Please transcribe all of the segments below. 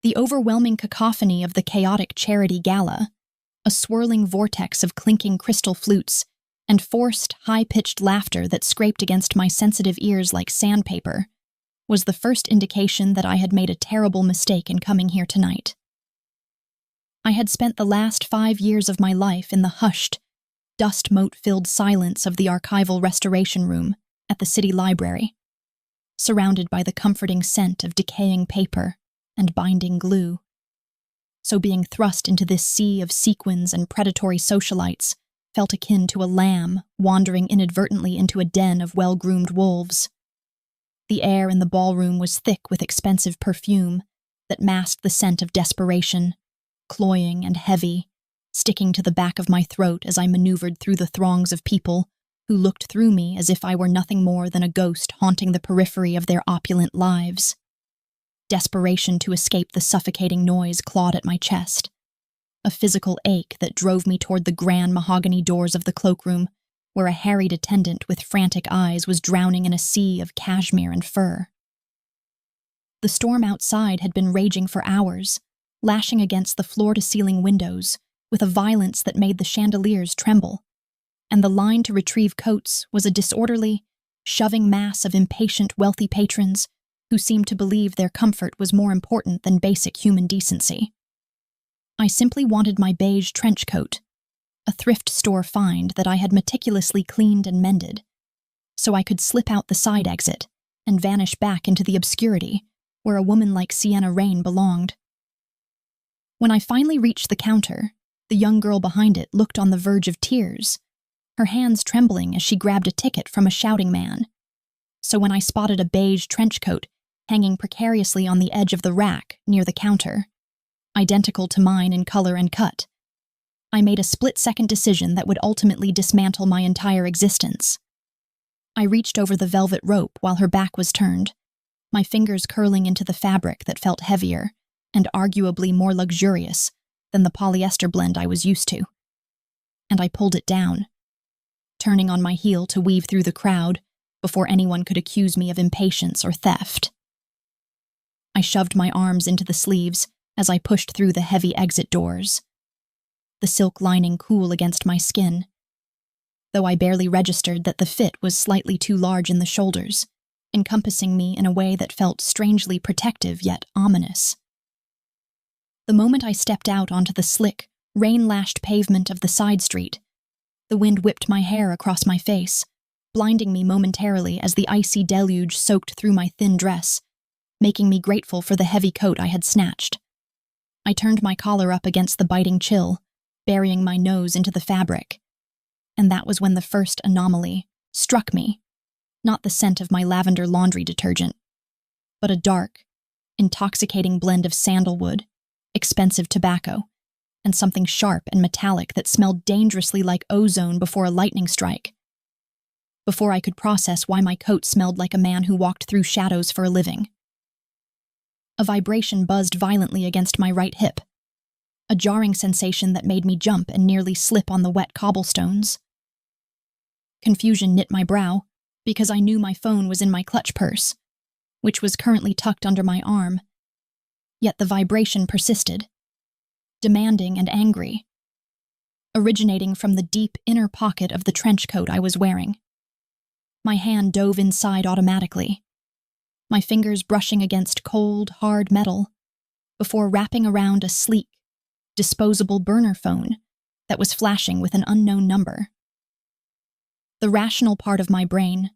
The overwhelming cacophony of the chaotic charity gala, a swirling vortex of clinking crystal flutes, and forced, high-pitched laughter that scraped against my sensitive ears like sandpaper, was the first indication that I had made a terrible mistake in coming here tonight. I had spent the last 5 years of my life in the hushed, dust-mote-filled silence of the archival restoration room at the city library, surrounded by the comforting scent of decaying paper and binding glue. So being thrust into this sea of sequins and predatory socialites felt akin to a lamb wandering inadvertently into a den of well-groomed wolves. The air in the ballroom was thick with expensive perfume that masked the scent of desperation, cloying and heavy, sticking to the back of my throat as I maneuvered through the throngs of people who looked through me as if I were nothing more than a ghost haunting the periphery of their opulent lives. Desperation to escape the suffocating noise clawed at my chest, a physical ache that drove me toward the grand mahogany doors of the cloakroom, where a harried attendant with frantic eyes was drowning in a sea of cashmere and fur. The storm outside had been raging for hours, lashing against the floor-to-ceiling windows with a violence that made the chandeliers tremble, and the line to retrieve coats was a disorderly, shoving mass of impatient, wealthy patrons who seemed to believe their comfort was more important than basic human decency. I simply wanted my beige trench coat, a thrift store find that I had meticulously cleaned and mended, so I could slip out the side exit and vanish back into the obscurity where a woman like Sienna Rain belonged. When I finally reached the counter, the young girl behind it looked on the verge of tears, her hands trembling as she grabbed a ticket from a shouting man. So when I spotted a beige trench coat hanging precariously on the edge of the rack near the counter, identical to mine in color and cut, I made a split-second decision that would ultimately dismantle my entire existence. I reached over the velvet rope while her back was turned, my fingers curling into the fabric that felt heavier and arguably more luxurious than the polyester blend I was used to. And I pulled it down, turning on my heel to weave through the crowd before anyone could accuse me of impatience or theft. I shoved my arms into the sleeves as I pushed through the heavy exit doors, the silk lining cool against my skin, though I barely registered that the fit was slightly too large in the shoulders, encompassing me in a way that felt strangely protective yet ominous. The moment I stepped out onto the slick, rain-lashed pavement of the side street, the wind whipped my hair across my face, blinding me momentarily as the icy deluge soaked through my thin dress, making me grateful for the heavy coat I had snatched. I turned my collar up against the biting chill, burying my nose into the fabric. And that was when the first anomaly struck me, not the scent of my lavender laundry detergent, but a dark, intoxicating blend of sandalwood, expensive tobacco, and something sharp and metallic that smelled dangerously like ozone before a lightning strike. Before I could process why my coat smelled like a man who walked through shadows for a living. A vibration buzzed violently against my right hip, a jarring sensation that made me jump and nearly slip on the wet cobblestones. Confusion knit my brow, because I knew my phone was in my clutch purse, which was currently tucked under my arm. Yet the vibration persisted, demanding and angry, originating from the deep inner pocket of the trench coat I was wearing. My hand dove inside automatically, my fingers brushing against cold, hard metal, before wrapping around a sleek, disposable burner phone that was flashing with an unknown number. The rational part of my brain,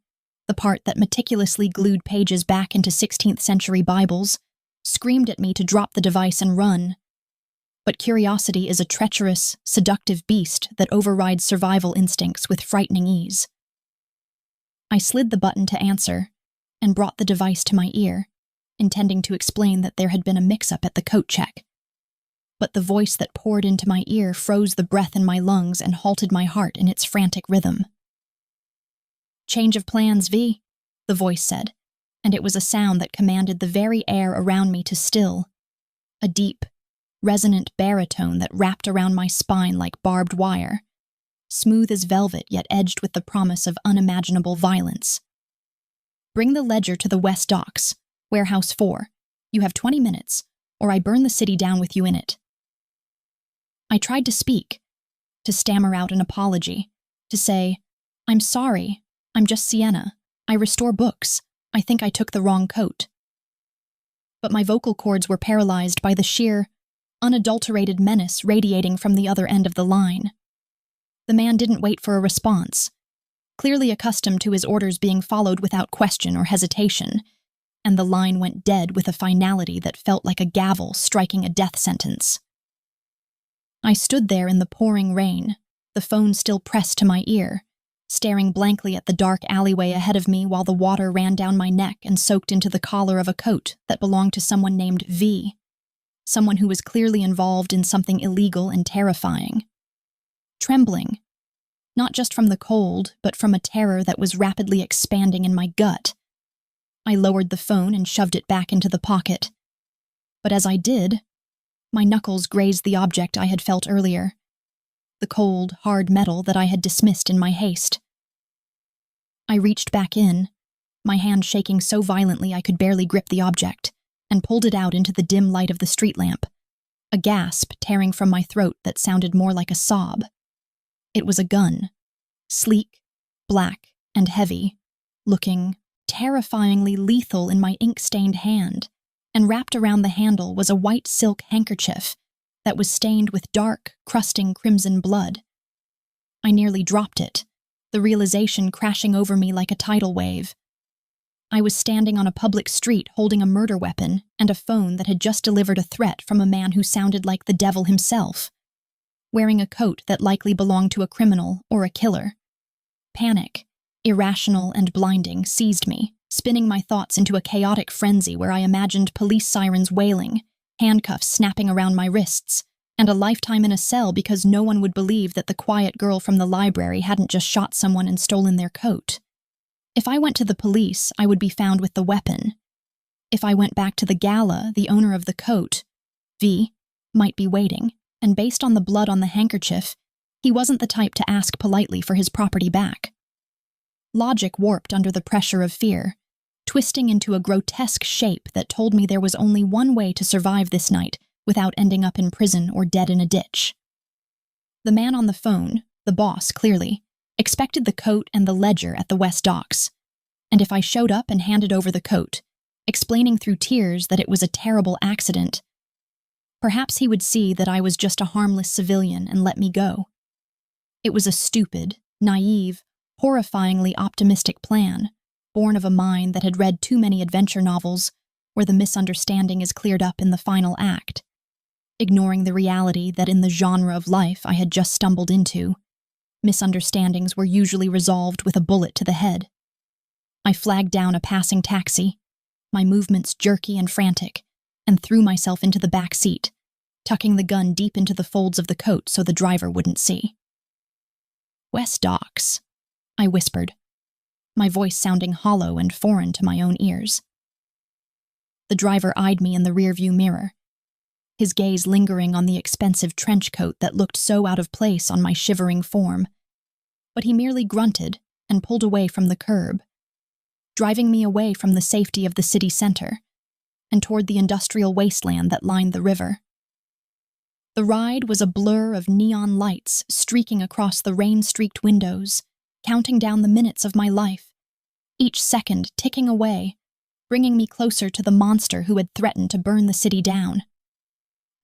the part that meticulously glued pages back into 16th century Bibles, screamed at me to drop the device and run. But curiosity is a treacherous, seductive beast that overrides survival instincts with frightening ease. I slid the button to answer and brought the device to my ear, intending to explain that there had been a mix-up at the coat check. But the voice that poured into my ear froze the breath in my lungs and halted my heart in its frantic rhythm. "Change of plans, V," the voice said, and it was a sound that commanded the very air around me to still, a deep, resonant baritone that wrapped around my spine like barbed wire, smooth as velvet yet edged with the promise of unimaginable violence. "Bring the ledger to the West Docks, Warehouse 4. You have 20 minutes, or I burn the city down with you in it." I tried to speak, to stammer out an apology, to say, "I'm sorry, I'm just Sienna. I restore books. I think I took the wrong coat." But my vocal cords were paralyzed by the sheer, unadulterated menace radiating from the other end of the line. The man didn't wait for a response, clearly accustomed to his orders being followed without question or hesitation, and the line went dead with a finality that felt like a gavel striking a death sentence. I stood there in the pouring rain, the phone still pressed to my ear, staring blankly at the dark alleyway ahead of me while the water ran down my neck and soaked into the collar of a coat that belonged to someone named V, someone who was clearly involved in something illegal and terrifying. Trembling, not just from the cold, but from a terror that was rapidly expanding in my gut, I lowered the phone and shoved it back into the pocket. But as I did, my knuckles grazed the object I had felt earlier, the cold, hard metal that I had dismissed in my haste. I reached back in, my hand shaking so violently I could barely grip the object, and pulled it out into the dim light of the street lamp, a gasp tearing from my throat that sounded more like a sob. It was a gun, sleek, black, and heavy, looking terrifyingly lethal in my ink-stained hand, and wrapped around the handle was a white silk handkerchief that was stained with dark, crusting crimson blood. I nearly dropped it, the realization crashing over me like a tidal wave. I was standing on a public street holding a murder weapon and a phone that had just delivered a threat from a man who sounded like the devil himself, wearing a coat that likely belonged to a criminal or a killer. Panic, irrational and blinding, seized me, spinning my thoughts into a chaotic frenzy where I imagined police sirens wailing, handcuffs snapping around my wrists, and a lifetime in a cell because no one would believe that the quiet girl from the library hadn't just shot someone and stolen their coat. If I went to the police, I would be found with the weapon. If I went back to the gala, the owner of the coat, V, might be waiting, and based on the blood on the handkerchief, he wasn't the type to ask politely for his property back. Logic warped under the pressure of fear, twisting into a grotesque shape that told me there was only one way to survive this night without ending up in prison or dead in a ditch. The man on the phone, the boss clearly, expected the coat and the ledger at the West Docks, and if I showed up and handed over the coat, explaining through tears that it was a terrible accident, perhaps he would see that I was just a harmless civilian and let me go. It was a stupid, naive, horrifyingly optimistic plan, born of a mind that had read too many adventure novels where the misunderstanding is cleared up in the final act, ignoring the reality that in the genre of life I had just stumbled into, misunderstandings were usually resolved with a bullet to the head. I flagged down a passing taxi, my movements jerky and frantic, and threw myself into the back seat, tucking the gun deep into the folds of the coat so the driver wouldn't see. "West Docks," I whispered, my voice sounding hollow and foreign to my own ears. The driver eyed me in the rearview mirror, his gaze lingering on the expensive trench coat that looked so out of place on my shivering form, but he merely grunted and pulled away from the curb, driving me away from the safety of the city center and toward the industrial wasteland that lined the river. The ride was a blur of neon lights streaking across the rain-streaked windows, counting down the minutes of my life, each second ticking away, bringing me closer to the monster who had threatened to burn the city down.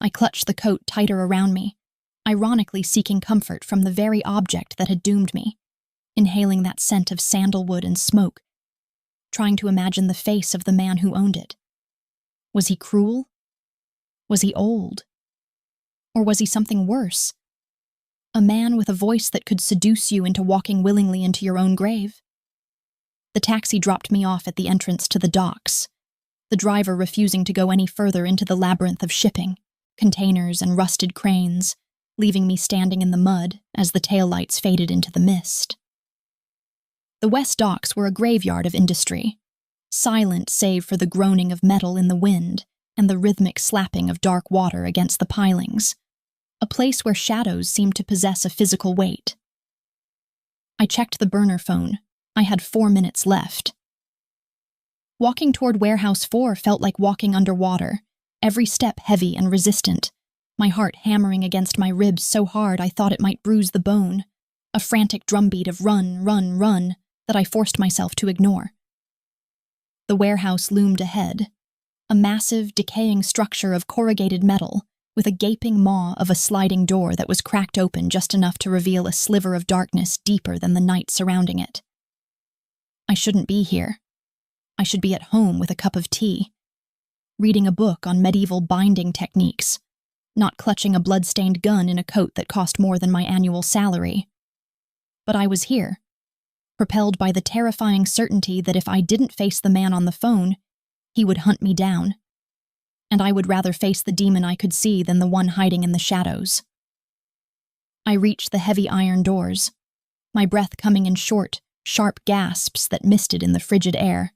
I clutched the coat tighter around me, ironically seeking comfort from the very object that had doomed me, inhaling that scent of sandalwood and smoke, trying to imagine the face of the man who owned it. Was he cruel? Was he old? Or was he something worse? A man with a voice that could seduce you into walking willingly into your own grave? The taxi dropped me off at the entrance to the docks, the driver refusing to go any further into the labyrinth of shipping, containers and rusted cranes, leaving me standing in the mud as the taillights faded into the mist. The West Docks were a graveyard of industry, silent save for the groaning of metal in the wind and the rhythmic slapping of dark water against the pilings, a place where shadows seemed to possess a physical weight. I checked the burner phone. I had 4 minutes left. Walking toward Warehouse 4 felt like walking underwater, every step heavy and resistant, my heart hammering against my ribs so hard I thought it might bruise the bone, a frantic drumbeat of run, run, run that I forced myself to ignore. The warehouse loomed ahead, a massive, decaying structure of corrugated metal with a gaping maw of a sliding door that was cracked open just enough to reveal a sliver of darkness deeper than the night surrounding it. I shouldn't be here. I should be at home with a cup of tea, reading a book on medieval binding techniques, not clutching a blood-stained gun in a coat that cost more than my annual salary. But I was here, propelled by the terrifying certainty that if I didn't face the man on the phone, he would hunt me down. And I would rather face the demon I could see than the one hiding in the shadows. I reached the heavy iron doors, my breath coming in short, sharp gasps that misted in the frigid air,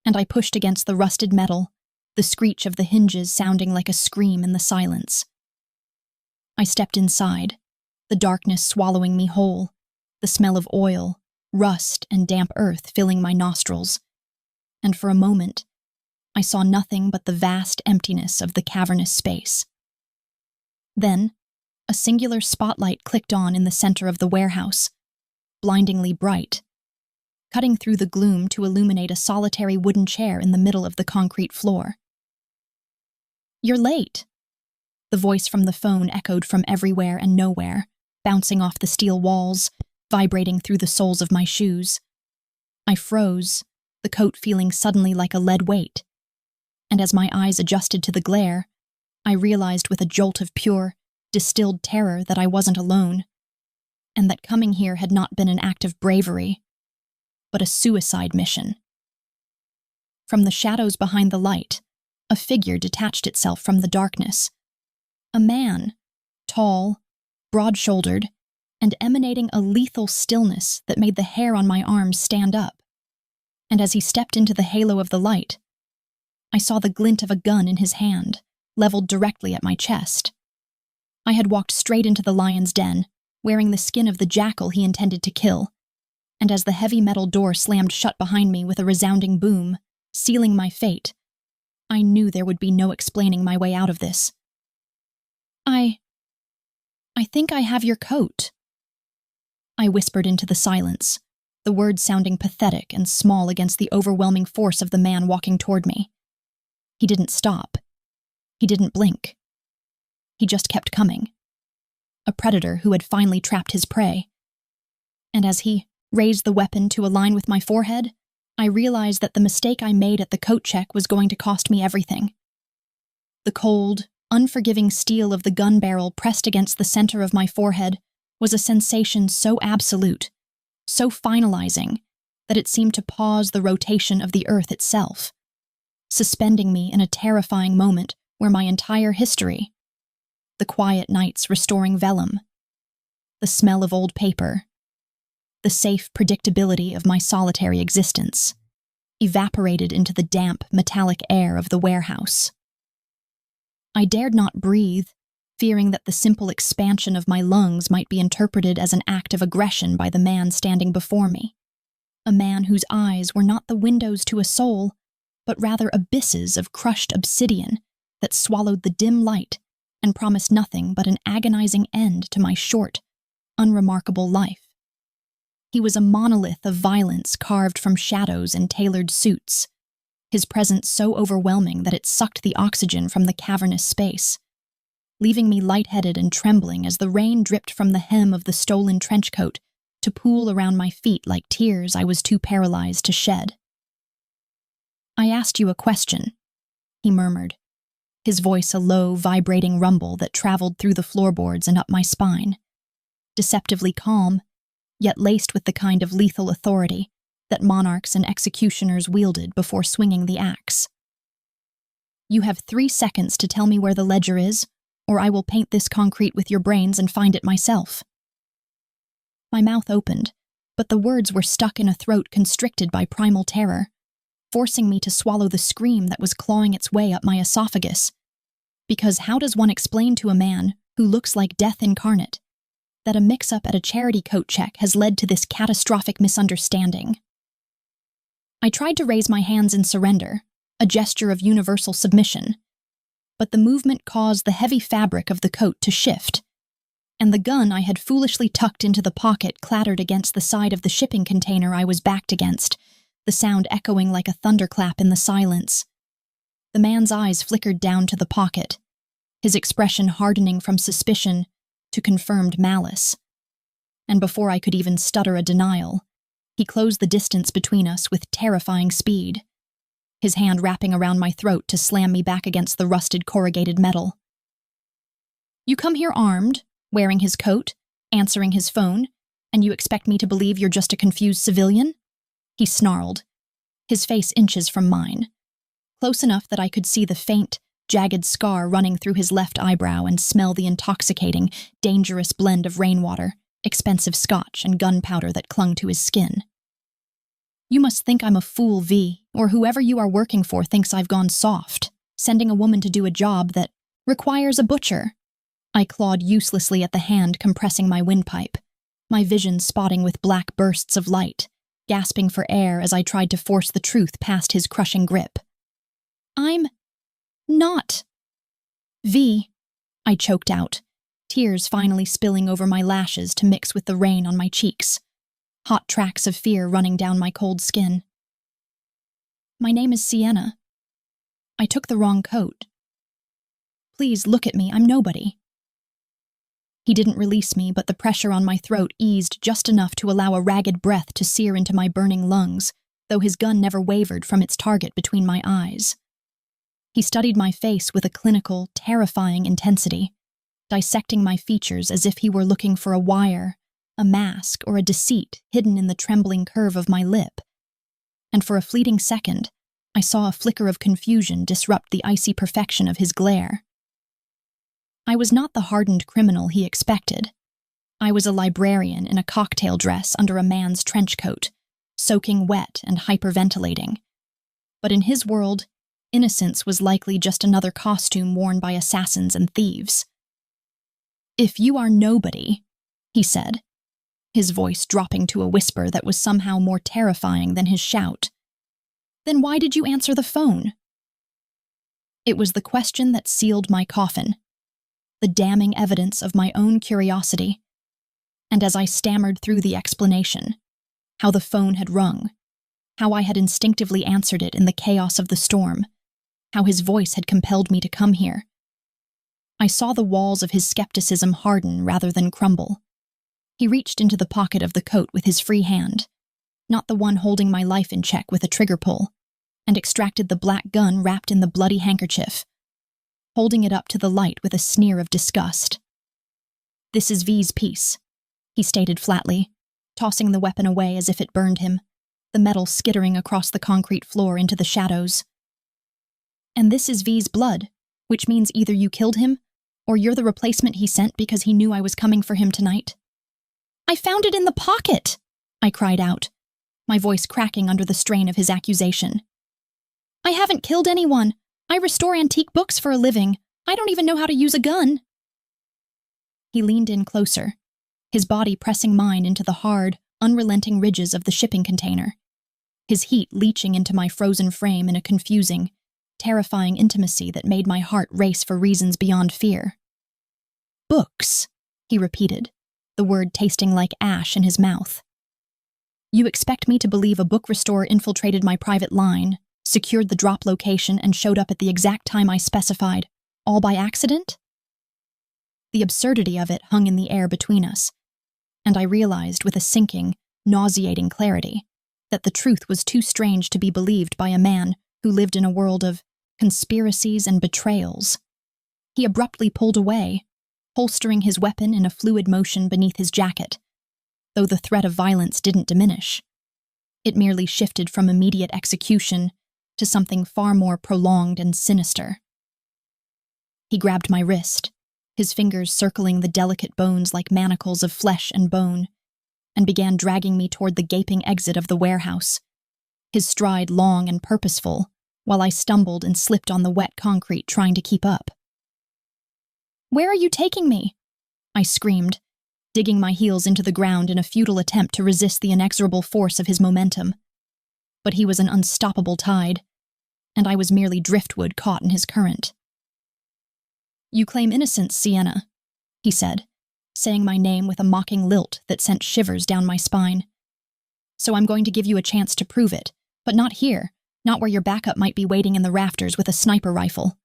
and I pushed against the rusted metal, the screech of the hinges sounding like a scream in the silence. I stepped inside, the darkness swallowing me whole, the smell of oil, rust, and damp earth filling my nostrils, and for a moment, I saw nothing but the vast emptiness of the cavernous space. Then, a singular spotlight clicked on in the center of the warehouse, blindingly bright, cutting through the gloom to illuminate a solitary wooden chair in the middle of the concrete floor. "You're late," the voice from the phone echoed from everywhere and nowhere, bouncing off the steel walls, vibrating through the soles of my shoes. I froze, the coat feeling suddenly like a lead weight. And as my eyes adjusted to the glare, I realized with a jolt of pure, distilled terror that I wasn't alone, and that coming here had not been an act of bravery, but a suicide mission. From the shadows behind the light, a figure detached itself from the darkness. A man, tall, broad-shouldered, and emanating a lethal stillness that made the hair on my arms stand up. And as he stepped into the halo of the light, I saw the glint of a gun in his hand, leveled directly at my chest. I had walked straight into the lion's den, wearing the skin of the jackal he intended to kill, and as the heavy metal door slammed shut behind me with a resounding boom, sealing my fate, I knew there would be no explaining my way out of this. I think I have your coat," I whispered into the silence, the words sounding pathetic and small against the overwhelming force of the man walking toward me. He didn't stop. He didn't blink. He just kept coming. A predator who had finally trapped his prey. And as he raised the weapon to align with my forehead, I realized that the mistake I made at the coat check was going to cost me everything. The cold, unforgiving steel of the gun barrel pressed against the center of my forehead was a sensation so absolute, so finalizing, that it seemed to pause the rotation of the earth itself, suspending me in a terrifying moment where my entire history, the quiet nights restoring vellum, the smell of old paper, the safe predictability of my solitary existence, evaporated into the damp, metallic air of the warehouse. I dared not breathe, fearing that the simple expansion of my lungs might be interpreted as an act of aggression by the man standing before me, a man whose eyes were not the windows to a soul, but rather abysses of crushed obsidian that swallowed the dim light and promised nothing but an agonizing end to my short, unremarkable life. He was a monolith of violence carved from shadows and tailored suits, his presence so overwhelming that it sucked the oxygen from the cavernous space, leaving me lightheaded and trembling as the rain dripped from the hem of the stolen trench coat to pool around my feet like tears I was too paralyzed to shed. "I asked you a question," he murmured, his voice a low, vibrating rumble that traveled through the floorboards and up my spine, deceptively calm, yet laced with the kind of lethal authority that monarchs and executioners wielded before swinging the axe. "You have 3 seconds to tell me where the ledger is, or I will paint this concrete with your brains and find it myself." My mouth opened, but the words were stuck in a throat constricted by primal terror, forcing me to swallow the scream that was clawing its way up my esophagus. Because how does one explain to a man who looks like death incarnate that a mix-up at a charity coat check has led to this catastrophic misunderstanding? I tried to raise my hands in surrender, a gesture of universal submission, but the movement caused the heavy fabric of the coat to shift, and the gun I had foolishly tucked into the pocket clattered against the side of the shipping container I was backed against, the sound echoing like a thunderclap in the silence. The man's eyes flickered down to the pocket, his expression hardening from suspicion to confirmed malice. And before I could even stutter a denial, he closed the distance between us with terrifying speed, his hand wrapping around my throat to slam me back against the rusted corrugated metal. "You come here armed, wearing his coat, answering his phone, and you expect me to believe you're just a confused civilian?" He snarled, his face inches from mine, close enough that I could see the faint, jagged scar running through his left eyebrow and smell the intoxicating, dangerous blend of rainwater, expensive scotch, and gunpowder that clung to his skin. "You must think I'm a fool, V, or whoever you are working for thinks I've gone soft, sending a woman to do a job that requires a butcher." I clawed uselessly at the hand compressing my windpipe, my vision spotting with black bursts of light, gasping for air as I tried to force the truth past his crushing grip. "I'm not V," I choked out, tears finally spilling over my lashes to mix with the rain on my cheeks, hot tracks of fear running down my cold skin. "My name is Sienna. I took the wrong coat. Please look at me, I'm nobody." He didn't release me, but the pressure on my throat eased just enough to allow a ragged breath to sear into my burning lungs, though his gun never wavered from its target between my eyes. He studied my face with a clinical, terrifying intensity, dissecting my features as if he were looking for a wire, a mask, or a deceit hidden in the trembling curve of my lip. And for a fleeting second, I saw a flicker of confusion disrupt the icy perfection of his glare. I was not the hardened criminal he expected. I was a librarian in a cocktail dress under a man's trench coat, soaking wet and hyperventilating. But in his world, innocence was likely just another costume worn by assassins and thieves. "If you are nobody," he said, his voice dropping to a whisper that was somehow more terrifying than his shout, "then why did you answer the phone?" It was the question that sealed my coffin, the damning evidence of my own curiosity. And as I stammered through the explanation, how the phone had rung, how I had instinctively answered it in the chaos of the storm, how his voice had compelled me to come here, I saw the walls of his skepticism harden rather than crumble. He reached into the pocket of the coat with his free hand, not the one holding my life in check with a trigger pull, and extracted the black gun wrapped in the bloody handkerchief, holding it up to the light with a sneer of disgust. "This is V's piece," he stated flatly, tossing the weapon away as if it burned him, the metal skittering across the concrete floor into the shadows. "And this is V's blood, which means either you killed him, or you're the replacement he sent because he knew I was coming for him tonight." "I found it in the pocket!" I cried out, my voice cracking under the strain of his accusation. "I haven't killed anyone. I restore antique books for a living. I don't even know how to use a gun." He leaned in closer, his body pressing mine into the hard, unrelenting ridges of the shipping container, his heat leaching into my frozen frame in a confusing, terrifying intimacy that made my heart race for reasons beyond fear. "Books," he repeated, the word tasting like ash in his mouth. "You expect me to believe a book restorer infiltrated my private line, secured the drop location, and showed up at the exact time I specified, all by accident?" The absurdity of it hung in the air between us, and I realized with a sinking, nauseating clarity that the truth was too strange to be believed by a man who lived in a world of conspiracies and betrayals. He abruptly pulled away, holstering his weapon in a fluid motion beneath his jacket, though the threat of violence didn't diminish. It merely shifted from immediate execution to something far more prolonged and sinister. He grabbed my wrist, his fingers circling the delicate bones like manacles of flesh and bone, and began dragging me toward the gaping exit of the warehouse, his stride long and purposeful, while I stumbled and slipped on the wet concrete trying to keep up. "Where are you taking me?" I screamed, digging my heels into the ground in a futile attempt to resist the inexorable force of his momentum. But he was an unstoppable tide, and I was merely driftwood caught in his current. "You claim innocence, Sienna," he said, saying my name with a mocking lilt that sent shivers down my spine. "So I'm going to give you a chance to prove it, but not here, not where your backup might be waiting in the rafters with a sniper rifle."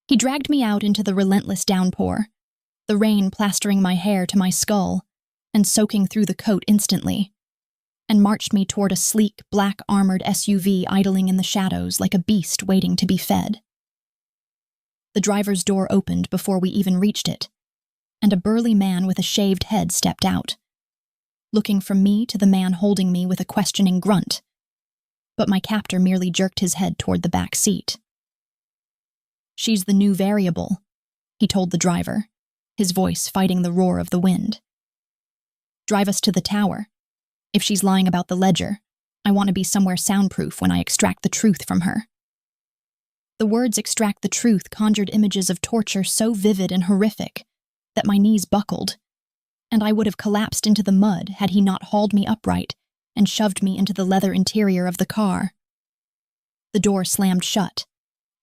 He dragged me out into the relentless downpour, the rain plastering my hair to my skull and soaking through the coat instantly, and marched me toward a sleek, black-armored SUV idling in the shadows like a beast waiting to be fed. The driver's door opened before we even reached it, and a burly man with a shaved head stepped out, looking from me to the man holding me with a questioning grunt, but my captor merely jerked his head toward the back seat. "She's the new variable," he told the driver, his voice fighting the roar of the wind. "Drive us to the tower. If she's lying about the ledger, I want to be somewhere soundproof when I extract the truth from her." The words "extract the truth" conjured images of torture so vivid and horrific that my knees buckled, and I would have collapsed into the mud had he not hauled me upright and shoved me into the leather interior of the car. The door slammed shut,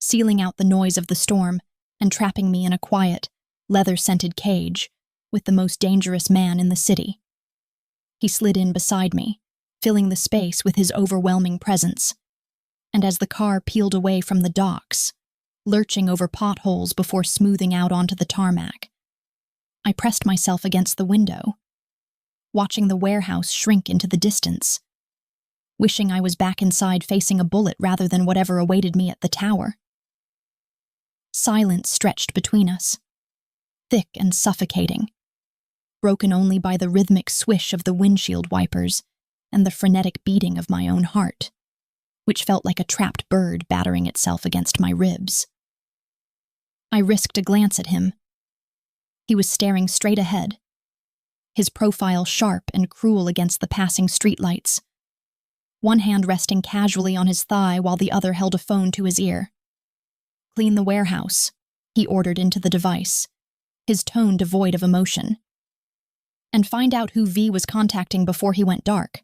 sealing out the noise of the storm and trapping me in a quiet, leather-scented cage with the most dangerous man in the city. He slid in beside me, filling the space with his overwhelming presence, and as the car peeled away from the docks, lurching over potholes before smoothing out onto the tarmac, I pressed myself against the window, watching the warehouse shrink into the distance, wishing I was back inside facing a bullet rather than whatever awaited me at the tower. Silence stretched between us, thick and suffocating, broken only by the rhythmic swish of the windshield wipers and the frenetic beating of my own heart, which felt like a trapped bird battering itself against my ribs. I risked a glance at him. He was staring straight ahead, his profile sharp and cruel against the passing streetlights, one hand resting casually on his thigh while the other held a phone to his ear. "Clean the warehouse," he ordered into the device, his tone devoid of emotion. "And find out who V was contacting before he went dark.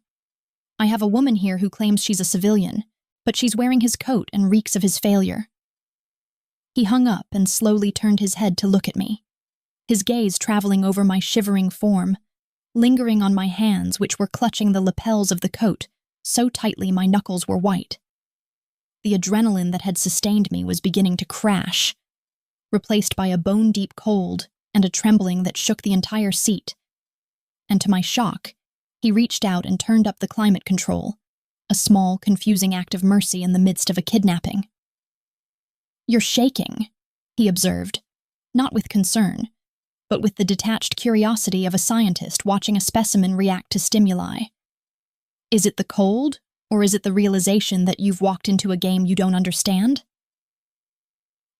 I have a woman here who claims she's a civilian, but she's wearing his coat and reeks of his failure." He hung up and slowly turned his head to look at me, his gaze traveling over my shivering form, lingering on my hands which were clutching the lapels of the coat so tightly my knuckles were white. The adrenaline that had sustained me was beginning to crash, replaced by a bone-deep cold and a trembling that shook the entire seat. And to my shock, he reached out and turned up the climate control, a small, confusing act of mercy in the midst of a kidnapping. "You're shaking," he observed, not with concern, but with the detached curiosity of a scientist watching a specimen react to stimuli. "Is it the cold, or is it the realization that you've walked into a game you don't understand?"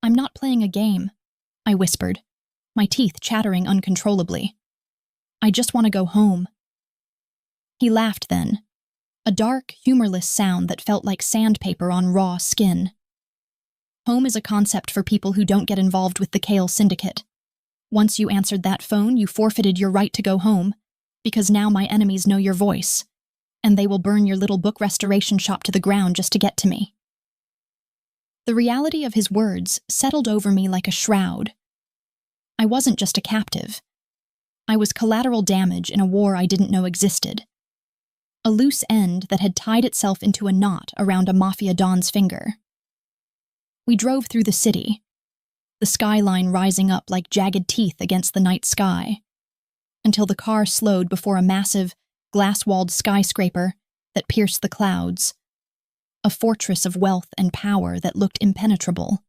"I'm not playing a game," I whispered, my teeth chattering uncontrollably. "I just want to go home." He laughed then, a dark, humorless sound that felt like sandpaper on raw skin. "Home is a concept for people who don't get involved with the Kale Syndicate. Once you answered that phone, you forfeited your right to go home, because now my enemies know your voice, and they will burn your little book restoration shop to the ground just to get to me." The reality of his words settled over me like a shroud. I wasn't just a captive. I was collateral damage in a war I didn't know existed. A loose end that had tied itself into a knot around a Mafia don's finger. We drove through the city, the skyline rising up like jagged teeth against the night sky, until the car slowed before a massive, glass-walled skyscraper that pierced the clouds, a fortress of wealth and power that looked impenetrable.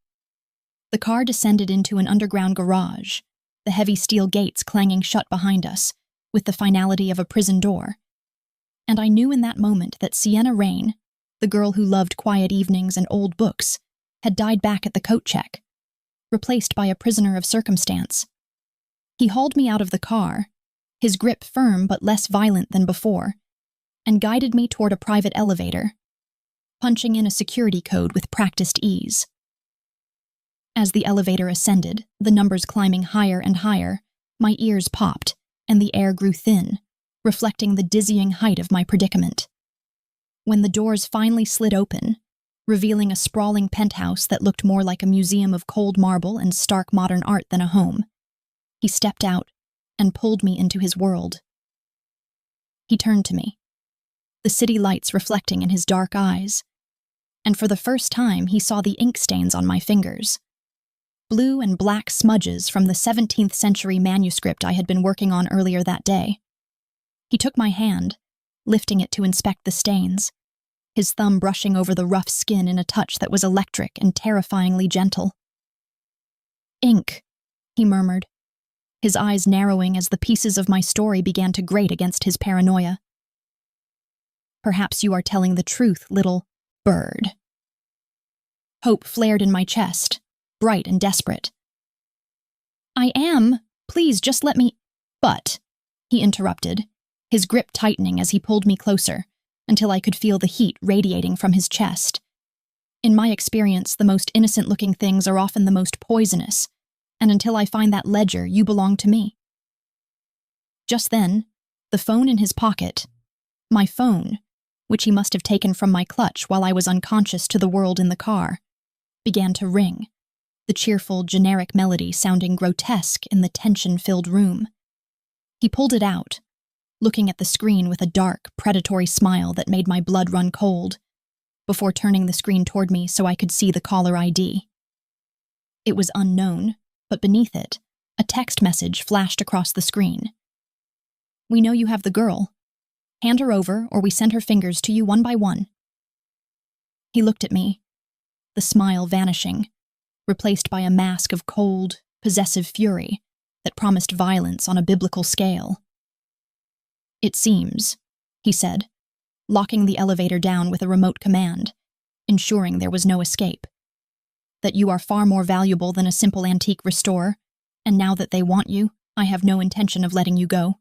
The car descended into an underground garage, the heavy steel gates clanging shut behind us, with the finality of a prison door. And I knew in that moment that Sienna Rain, the girl who loved quiet evenings and old books, had died back at the coat check, replaced by a prisoner of circumstance. He hauled me out of the car, his grip firm but less violent than before, and guided me toward a private elevator, punching in a security code with practiced ease. As the elevator ascended, the numbers climbing higher and higher, my ears popped, and the air grew thin, reflecting the dizzying height of my predicament. When the doors finally slid open, revealing a sprawling penthouse that looked more like a museum of cold marble and stark modern art than a home. He stepped out and pulled me into his world. He turned to me, the city lights reflecting in his dark eyes, and for the first time he saw the ink stains on my fingers. Blue and black smudges from the 17th century manuscript I had been working on earlier that day. He took my hand, lifting it to inspect the stains, his thumb brushing over the rough skin in a touch that was electric and terrifyingly gentle. "Ink," he murmured, his eyes narrowing as the pieces of my story began to grate against his paranoia. "Perhaps you are telling the truth, little bird." Hope flared in my chest, bright and desperate. "I am. Please, just let me—" "But," he interrupted, his grip tightening as he pulled me closer, until I could feel the heat radiating from his chest. In my experience, the most innocent-looking things are often the most poisonous, and until I find that ledger, you belong to me. Just then, the phone in his pocket, my phone, which he must have taken from my clutch while I was unconscious to the world in the car, began to ring, the cheerful, generic melody sounding grotesque in the tension-filled room. He pulled it out, looking at the screen with a dark, predatory smile that made my blood run cold, before turning the screen toward me so I could see the caller ID. It was unknown, but beneath it, a text message flashed across the screen. "We know you have the girl. Hand her over, or we send her fingers to you one by one." He looked at me, the smile vanishing, replaced by a mask of cold, possessive fury that promised violence on a biblical scale. "It seems," he said, locking the elevator down with a remote command, ensuring there was no escape, "that you are far more valuable than a simple antique restorer, and now that they want you, I have no intention of letting you go."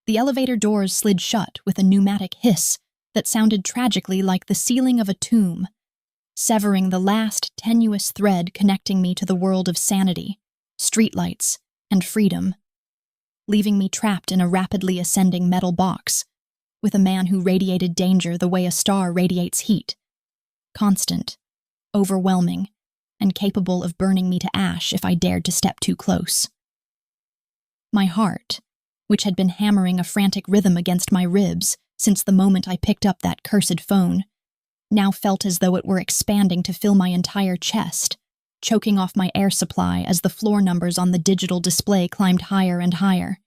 The elevator doors slid shut with a pneumatic hiss that sounded tragically like the ceiling of a tomb, severing the last tenuous thread connecting me to the world of sanity, streetlights, and freedom, leaving me trapped in a rapidly ascending metal box, with a man who radiated danger the way a star radiates heat, constant, overwhelming, and capable of burning me to ash if I dared to step too close. My heart, which had been hammering a frantic rhythm against my ribs since the moment I picked up that cursed phone, now felt as though it were expanding to fill my entire chest, choking off my air supply as the floor numbers on the digital display climbed higher and higher,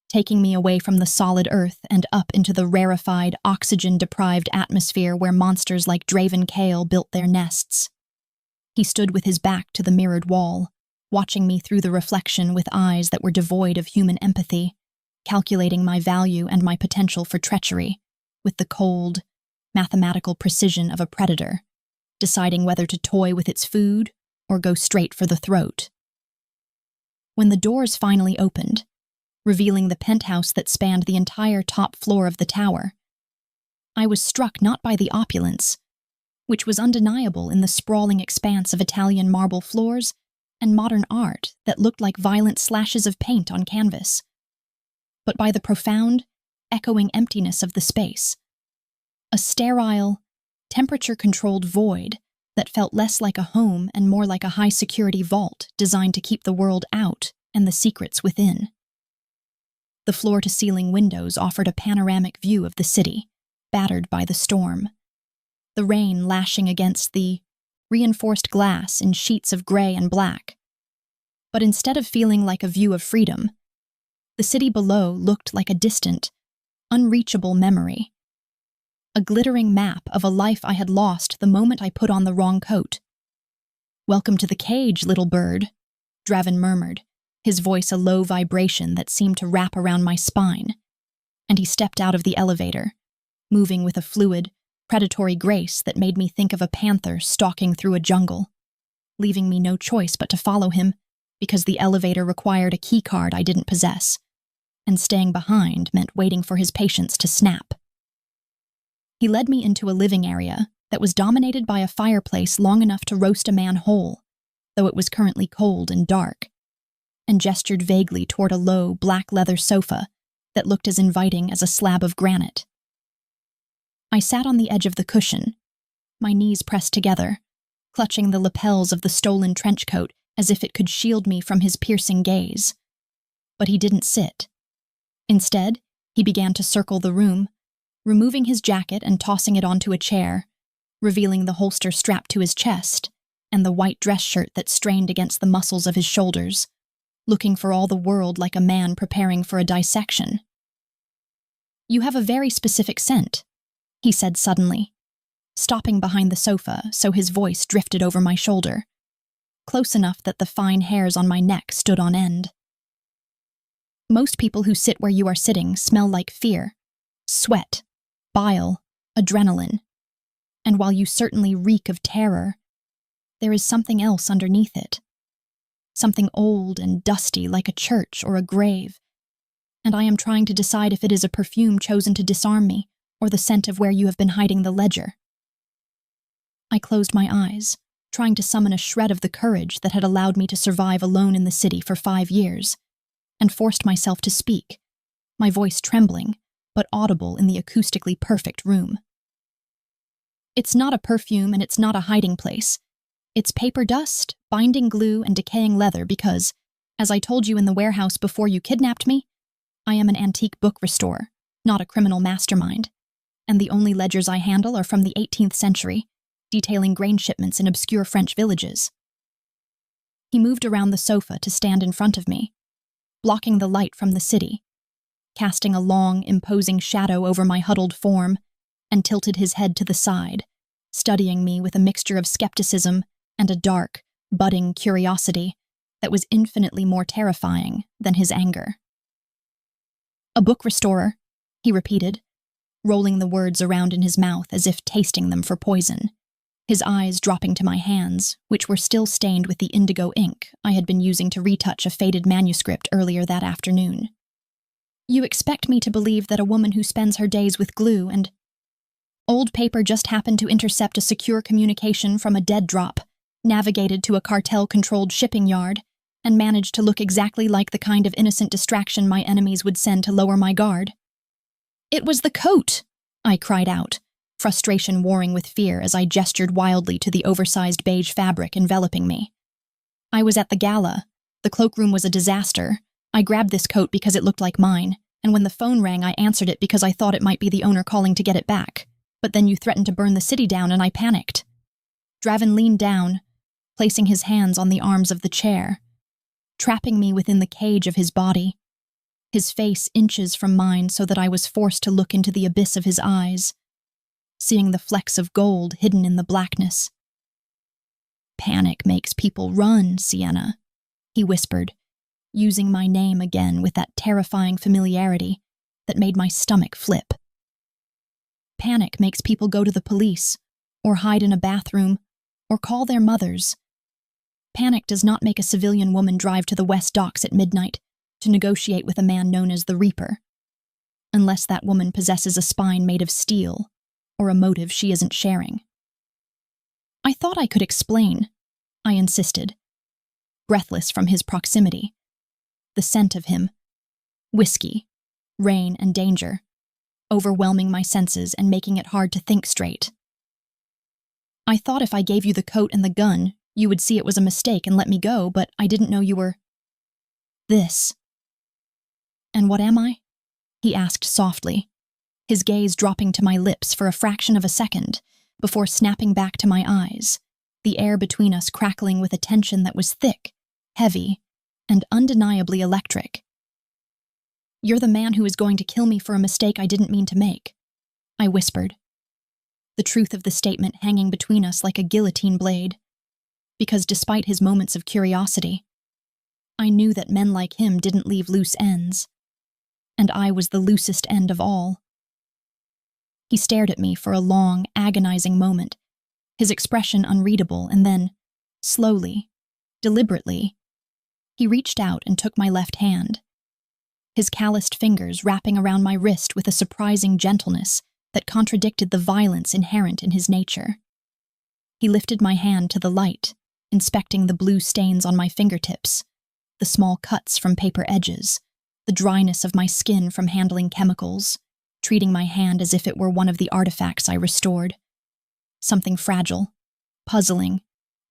taking me away from the solid earth and up into the rarefied, oxygen-deprived atmosphere where monsters like Draven Kale built their nests. He stood with his back to the mirrored wall, watching me through the reflection with eyes that were devoid of human empathy, calculating my value and my potential for treachery, with the cold, mathematical precision of a predator, deciding whether to toy with its food or go straight for the throat. When the doors finally opened, revealing the penthouse that spanned the entire top floor of the tower, I was struck not by the opulence, which was undeniable in the sprawling expanse of Italian marble floors and modern art that looked like violent slashes of paint on canvas, but by the profound, echoing emptiness of the space. A sterile, temperature-controlled void that felt less like a home and more like a high-security vault designed to keep the world out and the secrets within. The floor-to-ceiling windows offered a panoramic view of the city, battered by the storm, the rain lashing against the reinforced glass in sheets of gray and black. But instead of feeling like a view of freedom, the city below looked like a distant, unreachable memory, a glittering map of a life I had lost the moment I put on the wrong coat. "Welcome to the cage, little bird," Draven murmured, his voice a low vibration that seemed to wrap around my spine, and he stepped out of the elevator, moving with a fluid, predatory grace that made me think of a panther stalking through a jungle, leaving me no choice but to follow him because the elevator required a keycard I didn't possess, and staying behind meant waiting for his patience to snap. He led me into a living area that was dominated by a fireplace long enough to roast a man whole, though it was currently cold and dark, and gestured vaguely toward a low, black leather sofa that looked as inviting as a slab of granite. I sat on the edge of the cushion, my knees pressed together, clutching the lapels of the stolen trench coat as if it could shield me from his piercing gaze. But he didn't sit. Instead, he began to circle the room, removing his jacket and tossing it onto a chair, revealing the holster strapped to his chest and the white dress shirt that strained against the muscles of his shoulders, looking for all the world like a man preparing for a dissection. "You have a very specific scent," he said suddenly, stopping behind the sofa so his voice drifted over my shoulder, close enough that the fine hairs on my neck stood on end. "Most people who sit where you are sitting smell like fear, sweat, bile, adrenaline. And while you certainly reek of terror, there is something else underneath it. Something old and dusty like a church or a grave. And I am trying to decide if it is a perfume chosen to disarm me or the scent of where you have been hiding the ledger." I closed my eyes, trying to summon a shred of the courage that had allowed me to survive alone in the city for 5 years, and forced myself to speak, my voice trembling, but audible in the acoustically perfect room. "It's not a perfume and it's not a hiding place. It's paper dust, binding glue, and decaying leather because, as I told you in the warehouse before you kidnapped me, I am an antique book restorer, not a criminal mastermind, and the only ledgers I handle are from the 18th century, detailing grain shipments in obscure French villages." He moved around the sofa to stand in front of me, blocking the light from the city, casting a long, imposing shadow over my huddled form, and tilted his head to the side, studying me with a mixture of skepticism and a dark, budding curiosity that was infinitely more terrifying than his anger. "A book restorer," he repeated, rolling the words around in his mouth as if tasting them for poison, his eyes dropping to my hands, which were still stained with the indigo ink I had been using to retouch a faded manuscript earlier that afternoon. "You expect me to believe that a woman who spends her days with glue and old paper just happened to intercept a secure communication from a dead drop, navigated to a cartel-controlled shipping yard, and managed to look exactly like the kind of innocent distraction my enemies would send to lower my guard?" "It was the coat!" I cried out, frustration warring with fear as I gestured wildly to the oversized beige fabric enveloping me. "I was at the gala. The cloakroom was a disaster. I grabbed this coat because it looked like mine, and when the phone rang I answered it because I thought it might be the owner calling to get it back. But then you threatened to burn the city down and I panicked." Draven leaned down, placing his hands on the arms of the chair, trapping me within the cage of his body, his face inches from mine so that I was forced to look into the abyss of his eyes, seeing the flecks of gold hidden in the blackness. "Panic makes people run, Sienna," he whispered, using my name again with that terrifying familiarity that made my stomach flip. "Panic makes people go to the police, or hide in a bathroom, or call their mothers. Panic does not make a civilian woman drive to the West Docks at midnight to negotiate with a man known as the Reaper, unless that woman possesses a spine made of steel or a motive she isn't sharing." "I thought I could explain," I insisted, breathless from his proximity. The scent of him, whiskey, rain, and danger, overwhelming my senses and making it hard to think straight. "I thought if I gave you the coat and the gun, you would see it was a mistake and let me go, but I didn't know you were this." "And what am I?" he asked softly, his gaze dropping to my lips for a fraction of a second before snapping back to my eyes, the air between us crackling with a tension that was thick, heavy, and undeniably electric. "You're the man who is going to kill me for a mistake I didn't mean to make," I whispered, the truth of the statement hanging between us like a guillotine blade, because despite his moments of curiosity, I knew that men like him didn't leave loose ends, and I was the loosest end of all. He stared at me for a long, agonizing moment, his expression unreadable, and then, slowly, deliberately, he reached out and took my left hand, his calloused fingers wrapping around my wrist with a surprising gentleness that contradicted the violence inherent in his nature. He lifted my hand to the light, inspecting the blue stains on my fingertips, the small cuts from paper edges, the dryness of my skin from handling chemicals, treating my hand as if it were one of the artifacts I restored. something fragile, puzzling,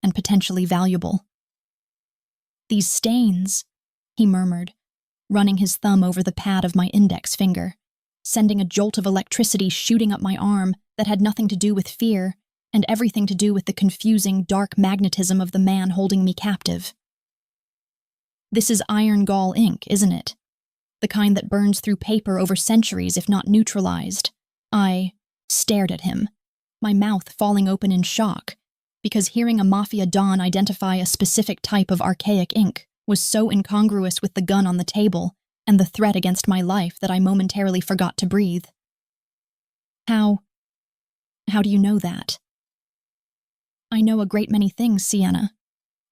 and potentially valuable. "These stains," he murmured, running his thumb over the pad of my index finger, sending a jolt of electricity shooting up my arm that had nothing to do with fear and everything to do with the confusing, dark magnetism of the man holding me captive. "This is iron gall ink, isn't it? The kind that burns through paper over centuries if not neutralized." I stared at him, my mouth falling open in shock, because hearing a Mafia Don identify a specific type of archaic ink was so incongruous with the gun on the table and the threat against my life that I momentarily forgot to breathe. How do you know that?" "I know a great many things, Sienna,"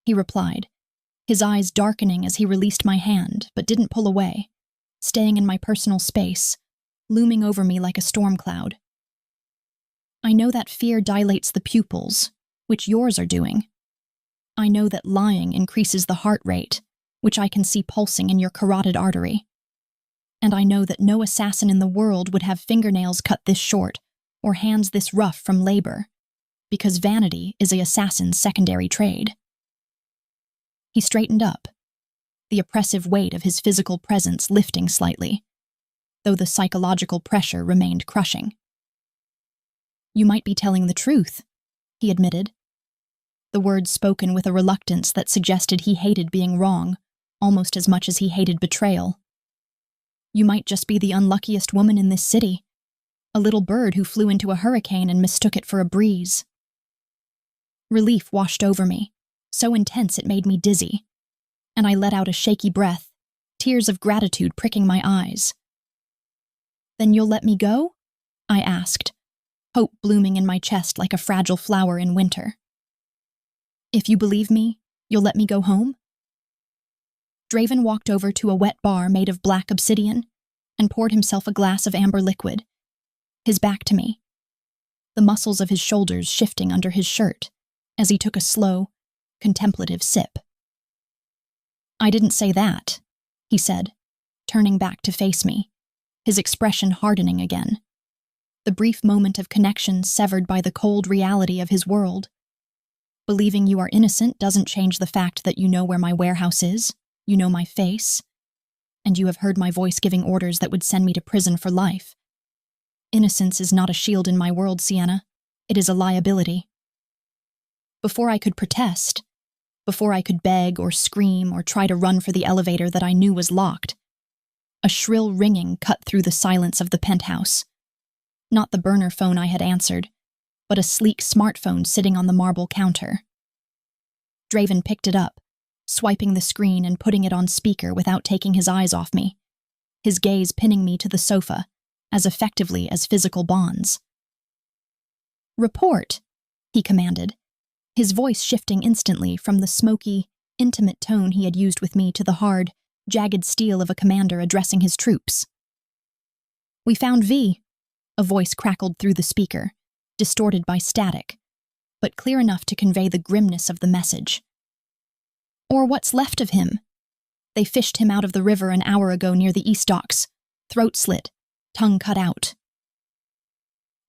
he replied, his eyes darkening as he released my hand but didn't pull away, staying in my personal space, looming over me like a storm cloud. "I know that fear dilates the pupils, which yours are doing. I know that lying increases the heart rate, which I can see pulsing in your carotid artery. And I know that no assassin in the world would have fingernails cut this short or hands this rough from labor, because vanity is an assassin's secondary trade." He straightened up, the oppressive weight of his physical presence lifting slightly, though the psychological pressure remained crushing. "You might be telling the truth," he admitted, the words spoken with a reluctance that suggested he hated being wrong almost as much as he hated betrayal. "You might just be the unluckiest woman in this city, a little bird who flew into a hurricane and mistook it for a breeze." Relief washed over me, so intense it made me dizzy, and I let out a shaky breath, tears of gratitude pricking my eyes. "Then you'll let me go?" I asked, hope blooming in my chest like a fragile flower in winter. "If you believe me, you'll let me go home?" Draven walked over to a wet bar made of black obsidian and poured himself a glass of amber liquid, his back to me, the muscles of his shoulders shifting under his shirt as he took a slow, contemplative sip. "I didn't say that," he said, turning back to face me, his expression hardening again, the brief moment of connection severed by the cold reality of his world. "Believing you are innocent doesn't change the fact that you know where my warehouse is, you know my face, and you have heard my voice giving orders that would send me to prison for life. Innocence is not a shield in my world, Sienna. It is a liability." Before I could protest, before I could beg or scream or try to run for the elevator that I knew was locked, a shrill ringing cut through the silence of the penthouse. Not the burner phone I had answered, but a sleek smartphone sitting on the marble counter. Draven picked it up, swiping the screen and putting it on speaker without taking his eyes off me, his gaze pinning me to the sofa, as effectively as physical bonds. "Report," he commanded, his voice shifting instantly from the smoky, intimate tone he had used with me to the hard, jagged steel of a commander addressing his troops. "We found V," a voice crackled through the speaker, distorted by static, but clear enough to convey the grimness of the message. "Or what's left of him. They fished him out of the river an hour ago near the east docks, throat slit, tongue cut out."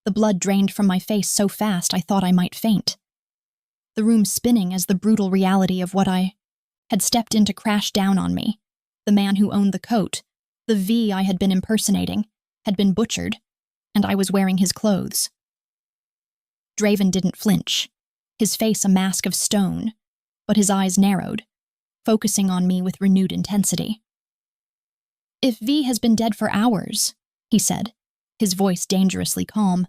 The blood drained from my face so fast I thought I might faint, the room spinning as the brutal reality of what I had stepped into crashed down on me. The man who owned the coat, the V I had been impersonating, had been butchered, and I was wearing his clothes. Draven didn't flinch, his face a mask of stone, but his eyes narrowed, focusing on me with renewed intensity. "If V has been dead for hours," he said, his voice dangerously calm,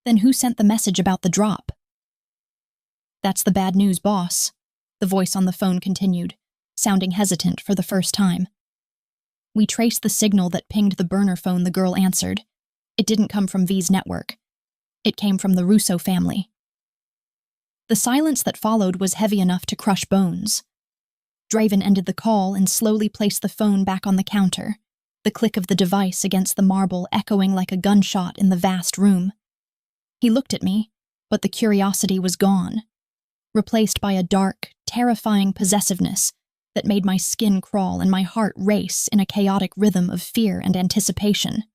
"then who sent the message about the drop?" "That's the bad news, boss," the voice on the phone continued, sounding hesitant for the first time. "We traced the signal that pinged the burner phone the girl answered. It didn't come from V's network. It came from the Russo family." The silence that followed was heavy enough to crush bones. Draven ended the call and slowly placed the phone back on the counter, the click of the device against the marble echoing like a gunshot in the vast room. He looked at me, but the curiosity was gone, replaced by a dark, terrifying possessiveness that made my skin crawl and my heart race in a chaotic rhythm of fear and anticipation.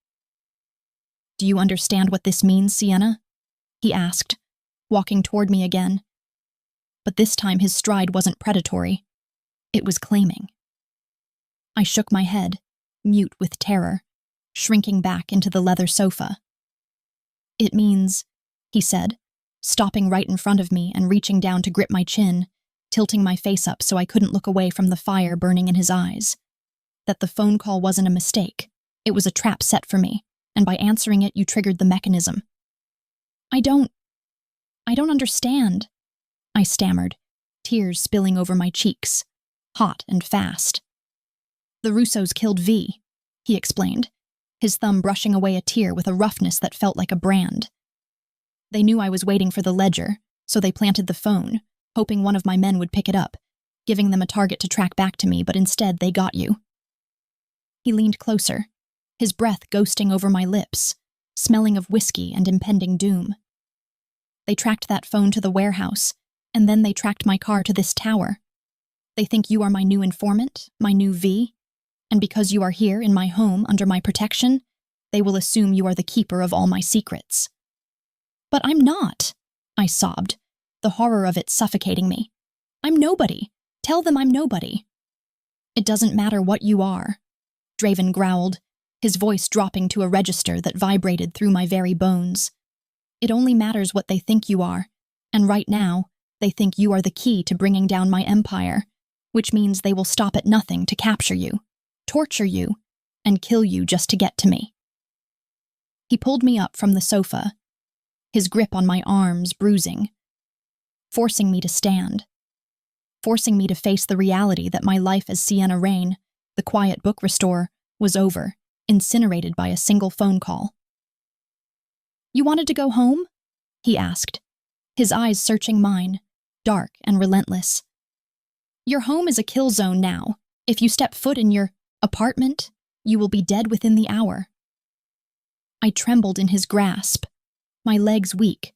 "Do you understand what this means, Sienna?" he asked, walking toward me again. But this time his stride wasn't predatory. It was claiming. I shook my head, mute with terror, shrinking back into the leather sofa. "It means," he said, stopping right in front of me and reaching down to grip my chin, tilting my face up so I couldn't look away from the fire burning in his eyes, "that the phone call wasn't a mistake. It was a trap set for me, and by answering it, you triggered the mechanism." I don't understand," I stammered, tears spilling over my cheeks, hot and fast. "The Russos killed V," he explained, his thumb brushing away a tear with a roughness that felt like a brand. "They knew I was waiting for the ledger, so they planted the phone, hoping one of my men would pick it up, giving them a target to track back to me, but instead they got you." He leaned closer, his breath ghosting over my lips, smelling of whiskey and impending doom. "They tracked that phone to the warehouse, and then they tracked my car to this tower. They think you are my new informant, my new V, and because you are here in my home under my protection, they will assume you are the keeper of all my secrets." "But I'm not," I sobbed, the horror of it suffocating me. "I'm nobody. Tell them I'm nobody." "It doesn't matter what you are," Draven growled, his voice dropping to a register that vibrated through my very bones. "It only matters what they think you are, and right now, they think you are the key to bringing down my empire, which means they will stop at nothing to capture you, torture you, and kill you just to get to me." He pulled me up from the sofa, his grip on my arms bruising, forcing me to stand, forcing me to face the reality that my life as Sienna Rain, the quiet book restorer, was over, incinerated by a single phone call. "You wanted to go home?" he asked, his eyes searching mine, dark and relentless. "Your home is a kill zone now. If you step foot in your apartment, you will be dead within the hour." I trembled in his grasp, my legs weak,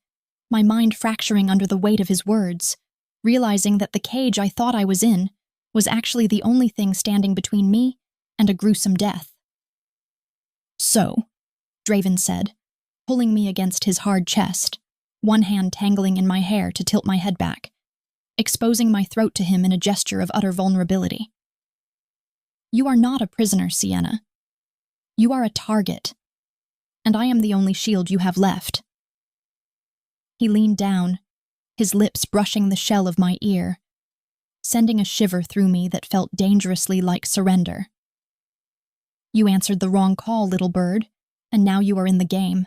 my mind fracturing under the weight of his words, realizing that the cage I thought I was in was actually the only thing standing between me and a gruesome death. "So," Draven said, pulling me against his hard chest, one hand tangling in my hair to tilt my head back, exposing my throat to him in a gesture of utter vulnerability. "You are not a prisoner, Sienna. You are a target, and I am the only shield you have left." He leaned down, his lips brushing the shell of my ear, sending a shiver through me that felt dangerously like surrender. "You answered the wrong call, little bird, and now you are in the game.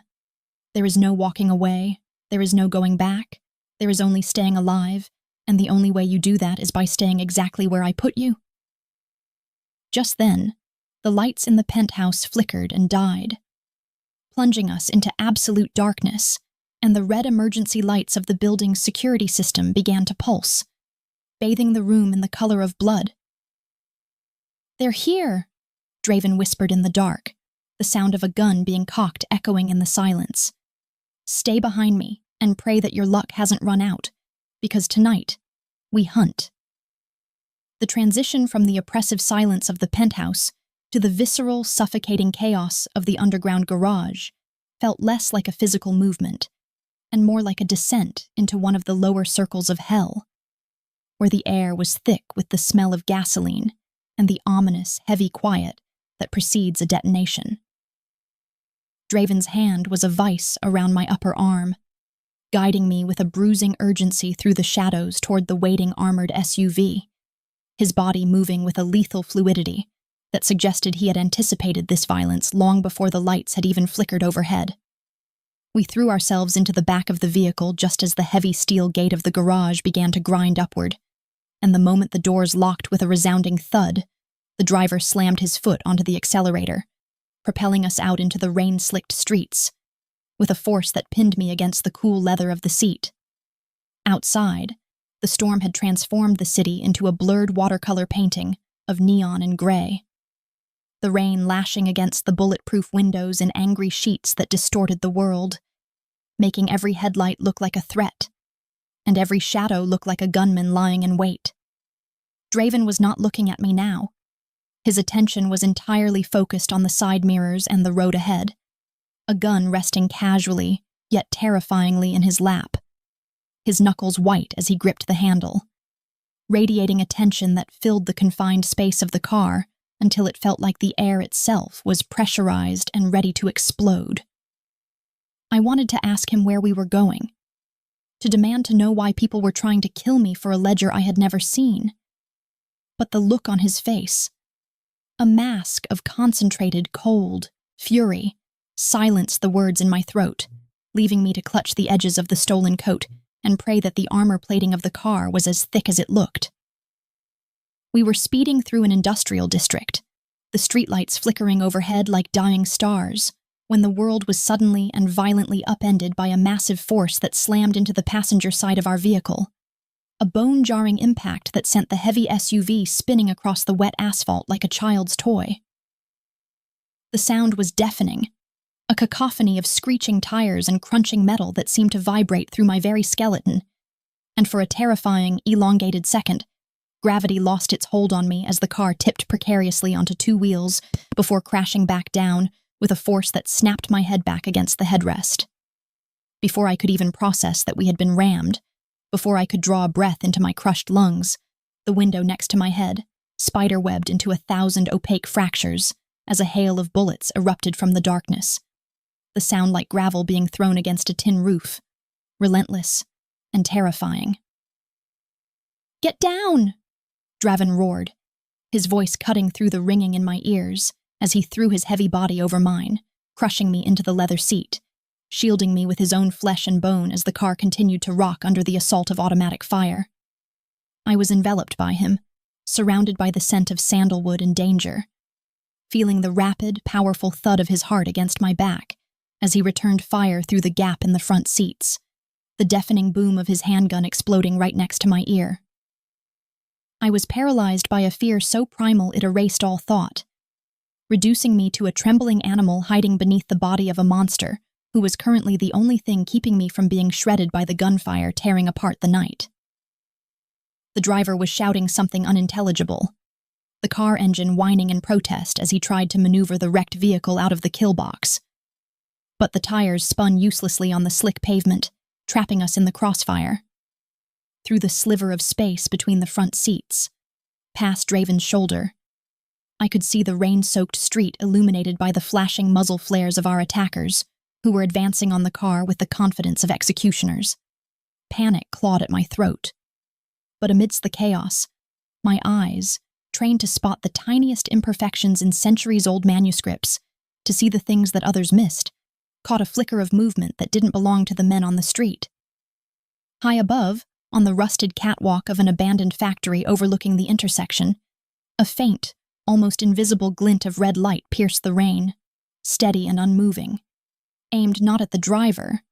There is no walking away, there is no going back, there is only staying alive, and the only way you do that is by staying exactly where I put you." Just then, the lights in the penthouse flickered and died, plunging us into absolute darkness, and the red emergency lights of the building's security system began to pulse, bathing the room in the color of blood. "They're here," Draven whispered in the dark, the sound of a gun being cocked echoing in the silence. "Stay behind me and pray that your luck hasn't run out, because tonight, we hunt." The transition from the oppressive silence of the penthouse to the visceral, suffocating chaos of the underground garage felt less like a physical movement, and more like a descent into one of the lower circles of hell, where the air was thick with the smell of gasoline and the ominous, heavy quiet that precedes a detonation. Draven's hand was a vice around my upper arm, guiding me with a bruising urgency through the shadows toward the waiting armored SUV, his body moving with a lethal fluidity that suggested he had anticipated this violence long before the lights had even flickered overhead. We threw ourselves into the back of the vehicle just as the heavy steel gate of the garage began to grind upward, and the moment the doors locked with a resounding thud, the driver slammed his foot onto the accelerator, propelling us out into the rain-slicked streets, with a force that pinned me against the cool leather of the seat. Outside, the storm had transformed the city into a blurred watercolor painting of neon and gray, the rain lashing against the bulletproof windows in angry sheets that distorted the world, making every headlight look like a threat, and every shadow look like a gunman lying in wait. Draven was not looking at me now. His attention was entirely focused on the side mirrors and the road ahead, a gun resting casually, yet terrifyingly in his lap, his knuckles white as he gripped the handle, radiating a tension that filled the confined space of the car until it felt like the air itself was pressurized and ready to explode. I wanted to ask him where we were going, to demand to know why people were trying to kill me for a ledger I had never seen. But the look on his face, a mask of concentrated, cold fury, silenced the words in my throat, leaving me to clutch the edges of the stolen coat and pray that the armor plating of the car was as thick as it looked. We were speeding through an industrial district, the streetlights flickering overhead like dying stars, when the world was suddenly and violently upended by a massive force that slammed into the passenger side of our vehicle, a bone-jarring impact that sent the heavy SUV spinning across the wet asphalt like a child's toy. The sound was deafening, a cacophony of screeching tires and crunching metal that seemed to vibrate through my very skeleton, and for a terrifying, elongated second, gravity lost its hold on me as the car tipped precariously onto two wheels before crashing back down with a force that snapped my head back against the headrest. Before I could even process that we had been rammed, before I could draw a breath into my crushed lungs, the window next to my head spider-webbed into 1,000 opaque fractures as a hail of bullets erupted from the darkness, the sound like gravel being thrown against a tin roof, relentless and terrifying. "Get down!" Draven roared, his voice cutting through the ringing in my ears as he threw his heavy body over mine, crushing me into the leather seat, shielding me with his own flesh and bone as the car continued to rock under the assault of automatic fire. I was enveloped by him, surrounded by the scent of sandalwood and danger, feeling the rapid, powerful thud of his heart against my back as he returned fire through the gap in the front seats, the deafening boom of his handgun exploding right next to my ear. I was paralyzed by a fear so primal it erased all thought, reducing me to a trembling animal hiding beneath the body of a monster who was currently the only thing keeping me from being shredded by the gunfire tearing apart the night. The driver was shouting something unintelligible, the car engine whining in protest as he tried to maneuver the wrecked vehicle out of the kill box. But the tires spun uselessly on the slick pavement, trapping us in the crossfire. Through the sliver of space between the front seats, past Draven's shoulder, I could see the rain-soaked street illuminated by the flashing muzzle flares of our attackers, who were advancing on the car with the confidence of executioners. Panic clawed at my throat. But amidst the chaos, my eyes, trained to spot the tiniest imperfections in centuries-old manuscripts, to see the things that others missed, caught a flicker of movement that didn't belong to the men on the street. High above, on the rusted catwalk of an abandoned factory overlooking the intersection, a faint, almost invisible glint of red light pierced the rain, steady and unmoving, aimed not at the driver,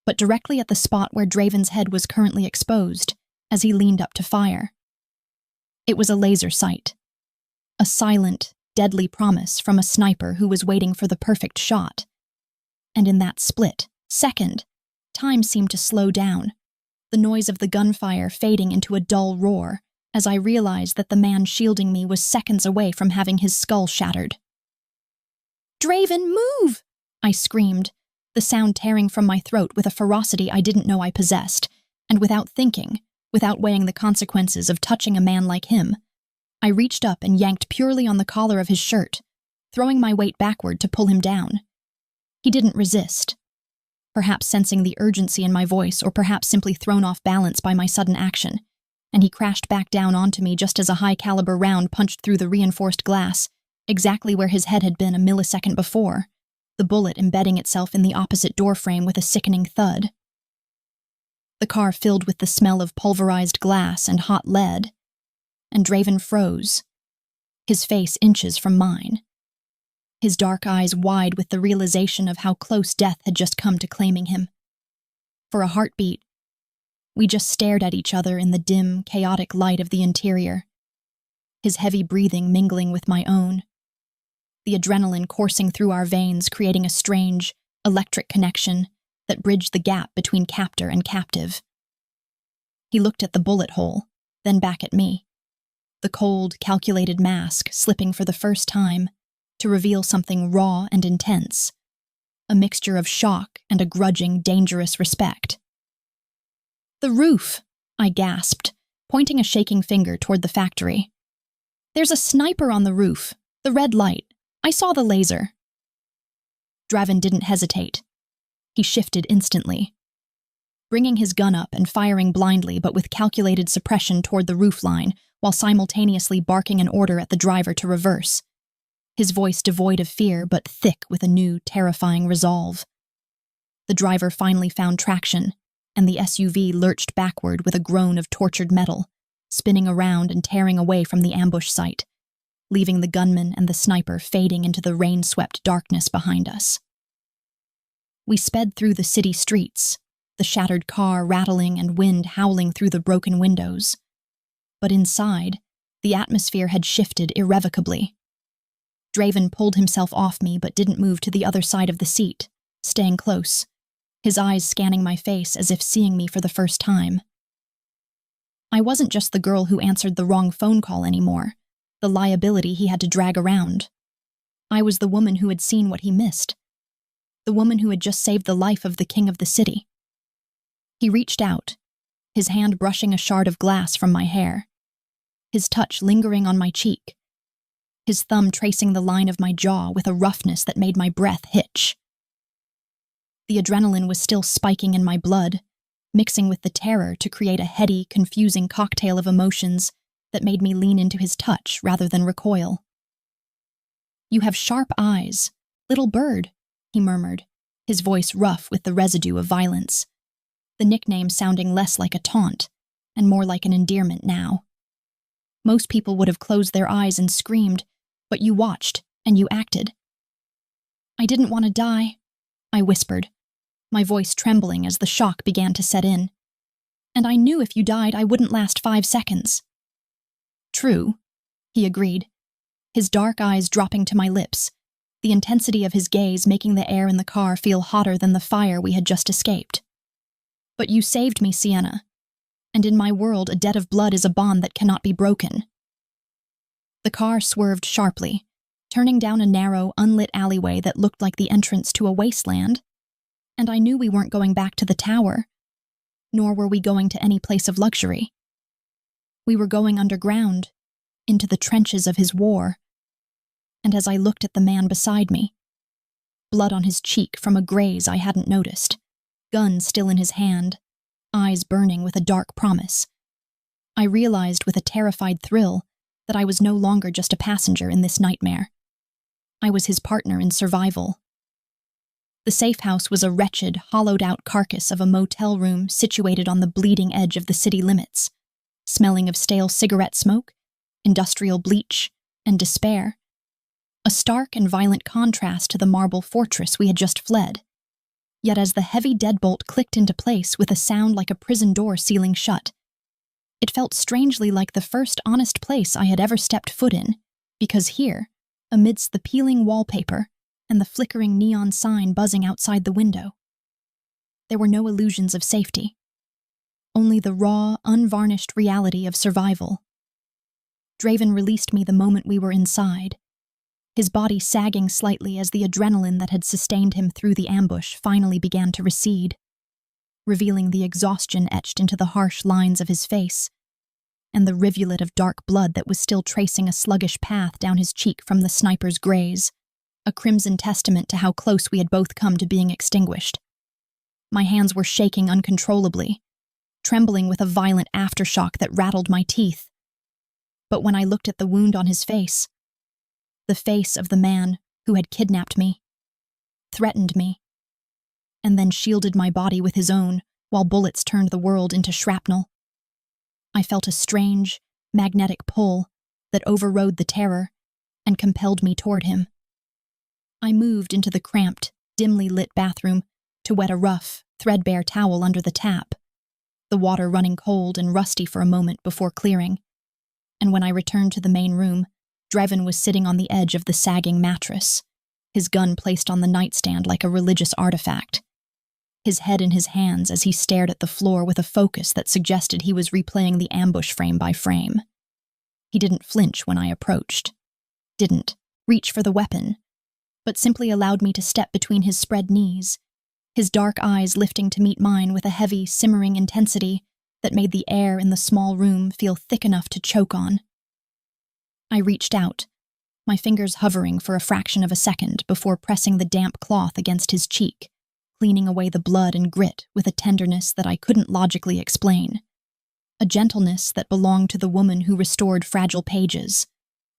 but directly at the spot where Draven's head was currently exposed as he leaned up to fire. It was a laser sight, a silent, deadly promise from a sniper who was waiting for the perfect shot. And in that split second, time seemed to slow down, the noise of the gunfire fading into a dull roar as I realized that the man shielding me was seconds away from having his skull shattered. "Draven, move!" I screamed, the sound tearing from my throat with a ferocity I didn't know I possessed, and without thinking, without weighing the consequences of touching a man like him, I reached up and yanked purely on the collar of his shirt, throwing my weight backward to pull him down. He didn't resist, perhaps sensing the urgency in my voice or perhaps simply thrown off balance by my sudden action, and he crashed back down onto me just as a high-caliber round punched through the reinforced glass, exactly where his head had been a millisecond before, the bullet embedding itself in the opposite doorframe with a sickening thud. The car filled with the smell of pulverized glass and hot lead, and Draven froze, his face inches from mine, his dark eyes wide with the realization of how close death had just come to claiming him. For a heartbeat, we just stared at each other in the dim, chaotic light of the interior, his heavy breathing mingling with my own, the adrenaline coursing through our veins creating a strange, electric connection that bridged the gap between captor and captive. He looked at the bullet hole, then back at me, the cold, calculated mask slipping for the first time to reveal something raw and intense, a mixture of shock and a grudging, dangerous respect. The roof, I gasped, pointing a shaking finger toward the factory. There's a sniper on the roof. The red light. I saw the laser. Draven didn't hesitate. He shifted instantly, bringing his gun up and firing blindly but with calculated suppression toward the roofline, while simultaneously barking an order at the driver to reverse. His voice devoid of fear but thick with a new, terrifying resolve. The driver finally found traction, and the SUV lurched backward with a groan of tortured metal, spinning around and tearing away from the ambush site, leaving the gunman and the sniper fading into the rain-swept darkness behind us. We sped through the city streets, the shattered car rattling and wind howling through the broken windows. But inside, the atmosphere had shifted irrevocably. Draven pulled himself off me but didn't move to the other side of the seat, staying close, his eyes scanning my face as if seeing me for the first time. I wasn't just the girl who answered the wrong phone call anymore, the liability he had to drag around. I was the woman who had seen what he missed, the woman who had just saved the life of the king of the city. He reached out, his hand brushing a shard of glass from my hair, his touch lingering on my cheek, his thumb tracing the line of my jaw with a roughness that made my breath hitch. The adrenaline was still spiking in my blood, mixing with the terror to create a heady, confusing cocktail of emotions that made me lean into his touch rather than recoil. "You have sharp eyes, little bird," he murmured, his voice rough with the residue of violence, the nickname sounding less like a taunt and more like an endearment now. Most people would have closed their eyes and screamed, but you watched and you acted. "I didn't want to die," I whispered, my voice trembling as the shock began to set in. "And I knew if you died, I wouldn't last 5 seconds. "True," he agreed, his dark eyes dropping to my lips, the intensity of his gaze making the air in the car feel hotter than the fire we had just escaped. "But you saved me, Sienna, and in my world a debt of blood is a bond that cannot be broken." The car swerved sharply, turning down a narrow, unlit alleyway that looked like the entrance to a wasteland, and I knew we weren't going back to the tower, nor were we going to any place of luxury. We were going underground, into the trenches of his war, and as I looked at the man beside me, blood on his cheek from a graze I hadn't noticed, gun still in his hand, eyes burning with a dark promise, I realized with a terrified thrill that I was no longer just a passenger in this nightmare. I was his partner in survival. The safe house was a wretched, hollowed-out carcass of a motel room situated on the bleeding edge of the city limits, smelling of stale cigarette smoke, industrial bleach, and despair. A stark and violent contrast to the marble fortress we had just fled. Yet as the heavy deadbolt clicked into place with a sound like a prison door sealing shut, it felt strangely like the first honest place I had ever stepped foot in, because here, amidst the peeling wallpaper and the flickering neon sign buzzing outside the window, there were no illusions of safety. Only the raw, unvarnished reality of survival. Draven released me the moment we were inside, his body sagging slightly as the adrenaline that had sustained him through the ambush finally began to recede, revealing the exhaustion etched into the harsh lines of his face, and the rivulet of dark blood that was still tracing a sluggish path down his cheek from the sniper's graze, a crimson testament to how close we had both come to being extinguished. My hands were shaking uncontrollably, trembling with a violent aftershock that rattled my teeth. But when I looked at the wound on his face, the face of the man who had kidnapped me, threatened me, and then shielded my body with his own while bullets turned the world into shrapnel, I felt a strange, magnetic pull that overrode the terror and compelled me toward him. I moved into the cramped, dimly lit bathroom to wet a rough, threadbare towel under the tap, the water running cold and rusty for a moment before clearing. And when I returned to the main room, Draven was sitting on the edge of the sagging mattress, his gun placed on the nightstand like a religious artifact, his head in his hands as he stared at the floor with a focus that suggested he was replaying the ambush frame by frame. He didn't flinch when I approached, didn't reach for the weapon, but simply allowed me to step between his spread knees, his dark eyes lifting to meet mine with a heavy, simmering intensity that made the air in the small room feel thick enough to choke on. I reached out, my fingers hovering for a fraction of a second before pressing the damp cloth against his cheek, cleaning away the blood and grit with a tenderness that I couldn't logically explain. A gentleness that belonged to the woman who restored fragile pages,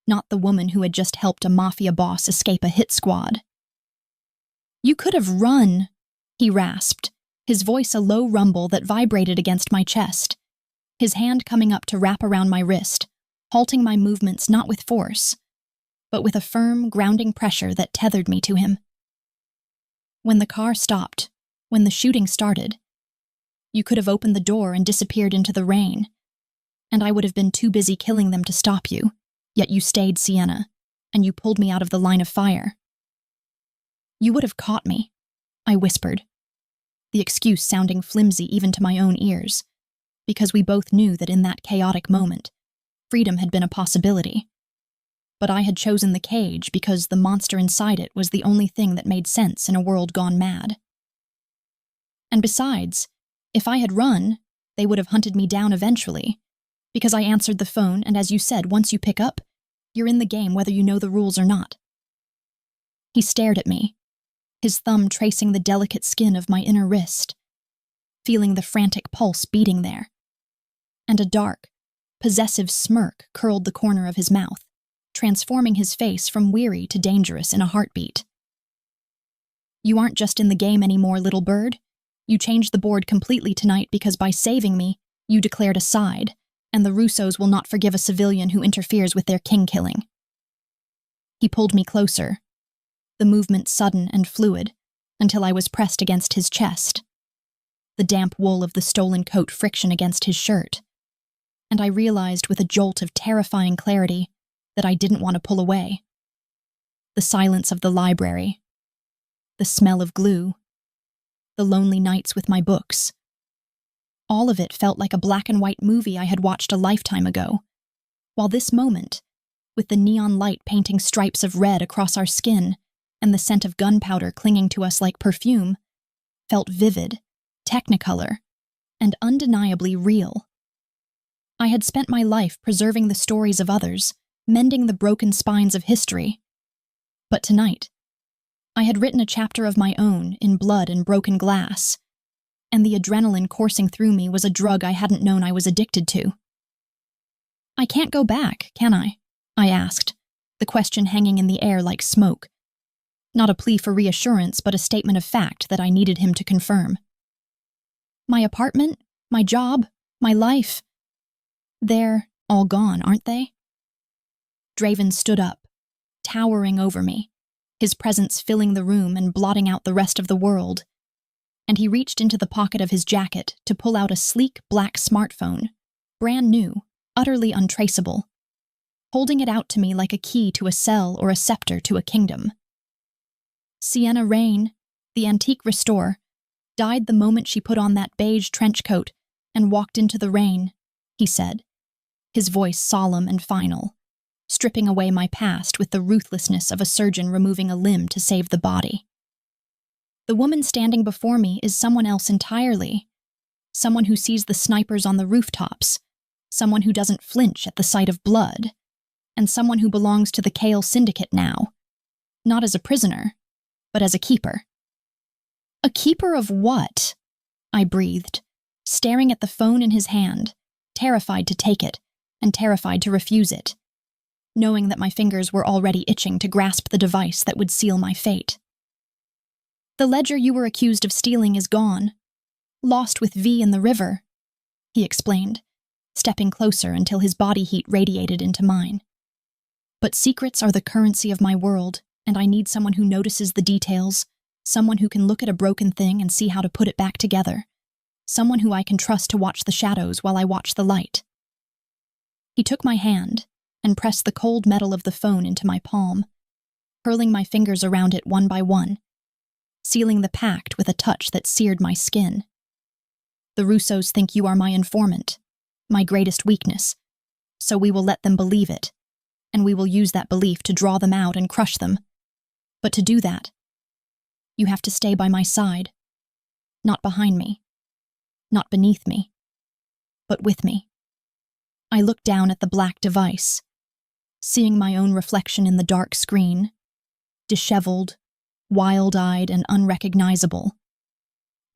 not the woman who had just helped a Mafia boss escape a hit squad. "You could have run," he rasped, his voice a low rumble that vibrated against my chest, his hand coming up to wrap around my wrist, halting my movements not with force, but with a firm, grounding pressure that tethered me to him. "When the car stopped, when the shooting started, you could have opened the door and disappeared into the rain, and I would have been too busy killing them to stop you, yet you stayed, Sienna, and you pulled me out of the line of fire." "You would have caught me," I whispered, the excuse sounding flimsy even to my own ears, because we both knew that in that chaotic moment, freedom had been a possibility. But I had chosen the cage because the monster inside it was the only thing that made sense in a world gone mad. And besides, if I had run, they would have hunted me down eventually, because I answered the phone, and as you said, once you pick up, you're in the game whether you know the rules or not. He stared at me, his thumb tracing the delicate skin of my inner wrist, feeling the frantic pulse beating there, and a dark, possessive smirk curled the corner of his mouth, transforming his face from weary to dangerous in a heartbeat. "You aren't just in the game anymore, little bird. You changed the board completely tonight because by saving me, you declared a side, and the Russos will not forgive a civilian who interferes with their king-killing." He pulled me closer, the movement sudden and fluid, until I was pressed against his chest, the damp wool of the stolen coat friction against his shirt, and I realized with a jolt of terrifying clarity that I didn't want to pull away. The silence of the library, the smell of glue, the lonely nights with my books. All of it felt like a black and white movie I had watched a lifetime ago, while this moment, with the neon light painting stripes of red across our skin and the scent of gunpowder clinging to us like perfume, felt vivid, technicolor, and undeniably real. I had spent my life preserving the stories of others, mending the broken spines of history. But tonight, I had written a chapter of my own in blood and broken glass, and the adrenaline coursing through me was a drug I hadn't known I was addicted to. "I can't go back, can I?" I asked, the question hanging in the air like smoke. Not a plea for reassurance, but a statement of fact that I needed him to confirm. "My apartment, my job, my life, they're all gone, aren't they?" Draven stood up, towering over me, his presence filling the room and blotting out the rest of the world, and he reached into the pocket of his jacket to pull out a sleek black smartphone, brand new, utterly untraceable, holding it out to me like a key to a cell or a scepter to a kingdom. "Sienna Rain, the antique restorer, died the moment she put on that beige trench coat and walked into the rain," he said, his voice solemn and final, stripping away my past with the ruthlessness of a surgeon removing a limb to save the body. "The woman standing before me is someone else entirely, someone who sees the snipers on the rooftops, someone who doesn't flinch at the sight of blood, and someone who belongs to the Kale Syndicate now, not as a prisoner, but as a keeper." "A keeper of what?" I breathed, staring at the phone in his hand, terrified to take it, and terrified to refuse it, knowing that my fingers were already itching to grasp the device that would seal my fate. "The ledger you were accused of stealing is gone, lost with V in the river," he explained, stepping closer until his body heat radiated into mine. "But secrets are the currency of my world, and I need someone who notices the details, someone who can look at a broken thing and see how to put it back together, someone who I can trust to watch the shadows while I watch the light." He took my hand and pressed the cold metal of the phone into my palm, curling my fingers around it one by one, sealing the pact with a touch that seared my skin. "The Russos think you are my informant, my greatest weakness, so we will let them believe it, and we will use that belief to draw them out and crush them. But to do that, you have to stay by my side, Not behind me, not beneath me, but with me. I looked down at the black device, seeing my own reflection in the dark screen, disheveled, wild-eyed, and unrecognizable.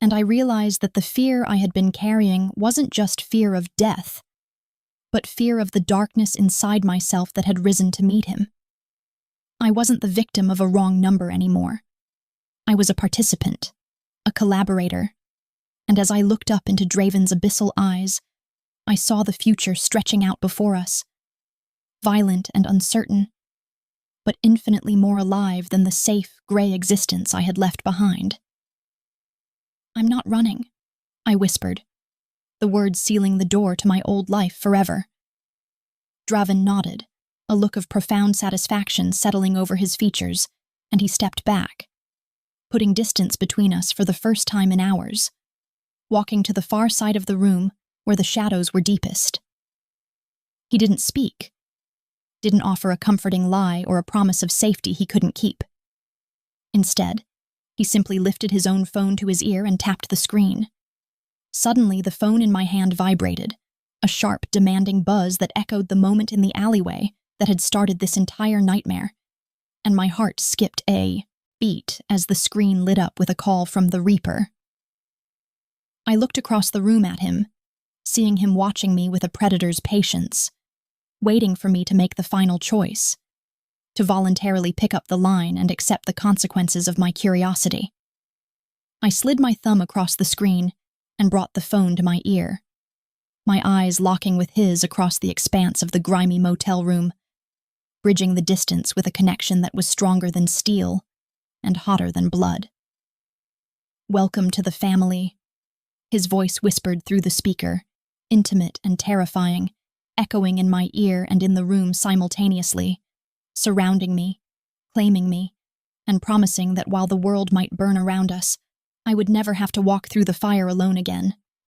And I realized that the fear I had been carrying wasn't just fear of death, but fear of the darkness inside myself that had risen to meet him. I wasn't the victim of a wrong number anymore. I was a participant, a collaborator, and as I looked up into Draven's abyssal eyes, I saw the future stretching out before us, violent and uncertain, but infinitely more alive than the safe, gray existence I had left behind. "I'm not running," I whispered, the words sealing the door to my old life forever. Draven nodded, a look of profound satisfaction settling over his features, and he stepped back, putting distance between us for the first time in hours, walking to the far side of the room where the shadows were deepest. He didn't speak, didn't offer a comforting lie or a promise of safety he couldn't keep. Instead, he simply lifted his own phone to his ear and tapped the screen. Suddenly, the phone in my hand vibrated, a sharp, demanding buzz that echoed the moment in the alleyway that had started this entire nightmare, and my heart skipped a beat as the screen lit up with a call from the Reaper. I looked across the room at him, seeing him watching me with a predator's patience, waiting for me to make the final choice, to voluntarily pick up the line and accept the consequences of my curiosity. I slid my thumb across the screen and brought the phone to my ear, my eyes locking with his across the expanse of the grimy motel room, bridging the distance with a connection that was stronger than steel and hotter than blood. "Welcome to the family," his voice whispered through the speaker, intimate and terrifying, echoing in my ear and in the room simultaneously, surrounding me, claiming me, and promising that while the world might burn around us, I would never have to walk through the fire alone again.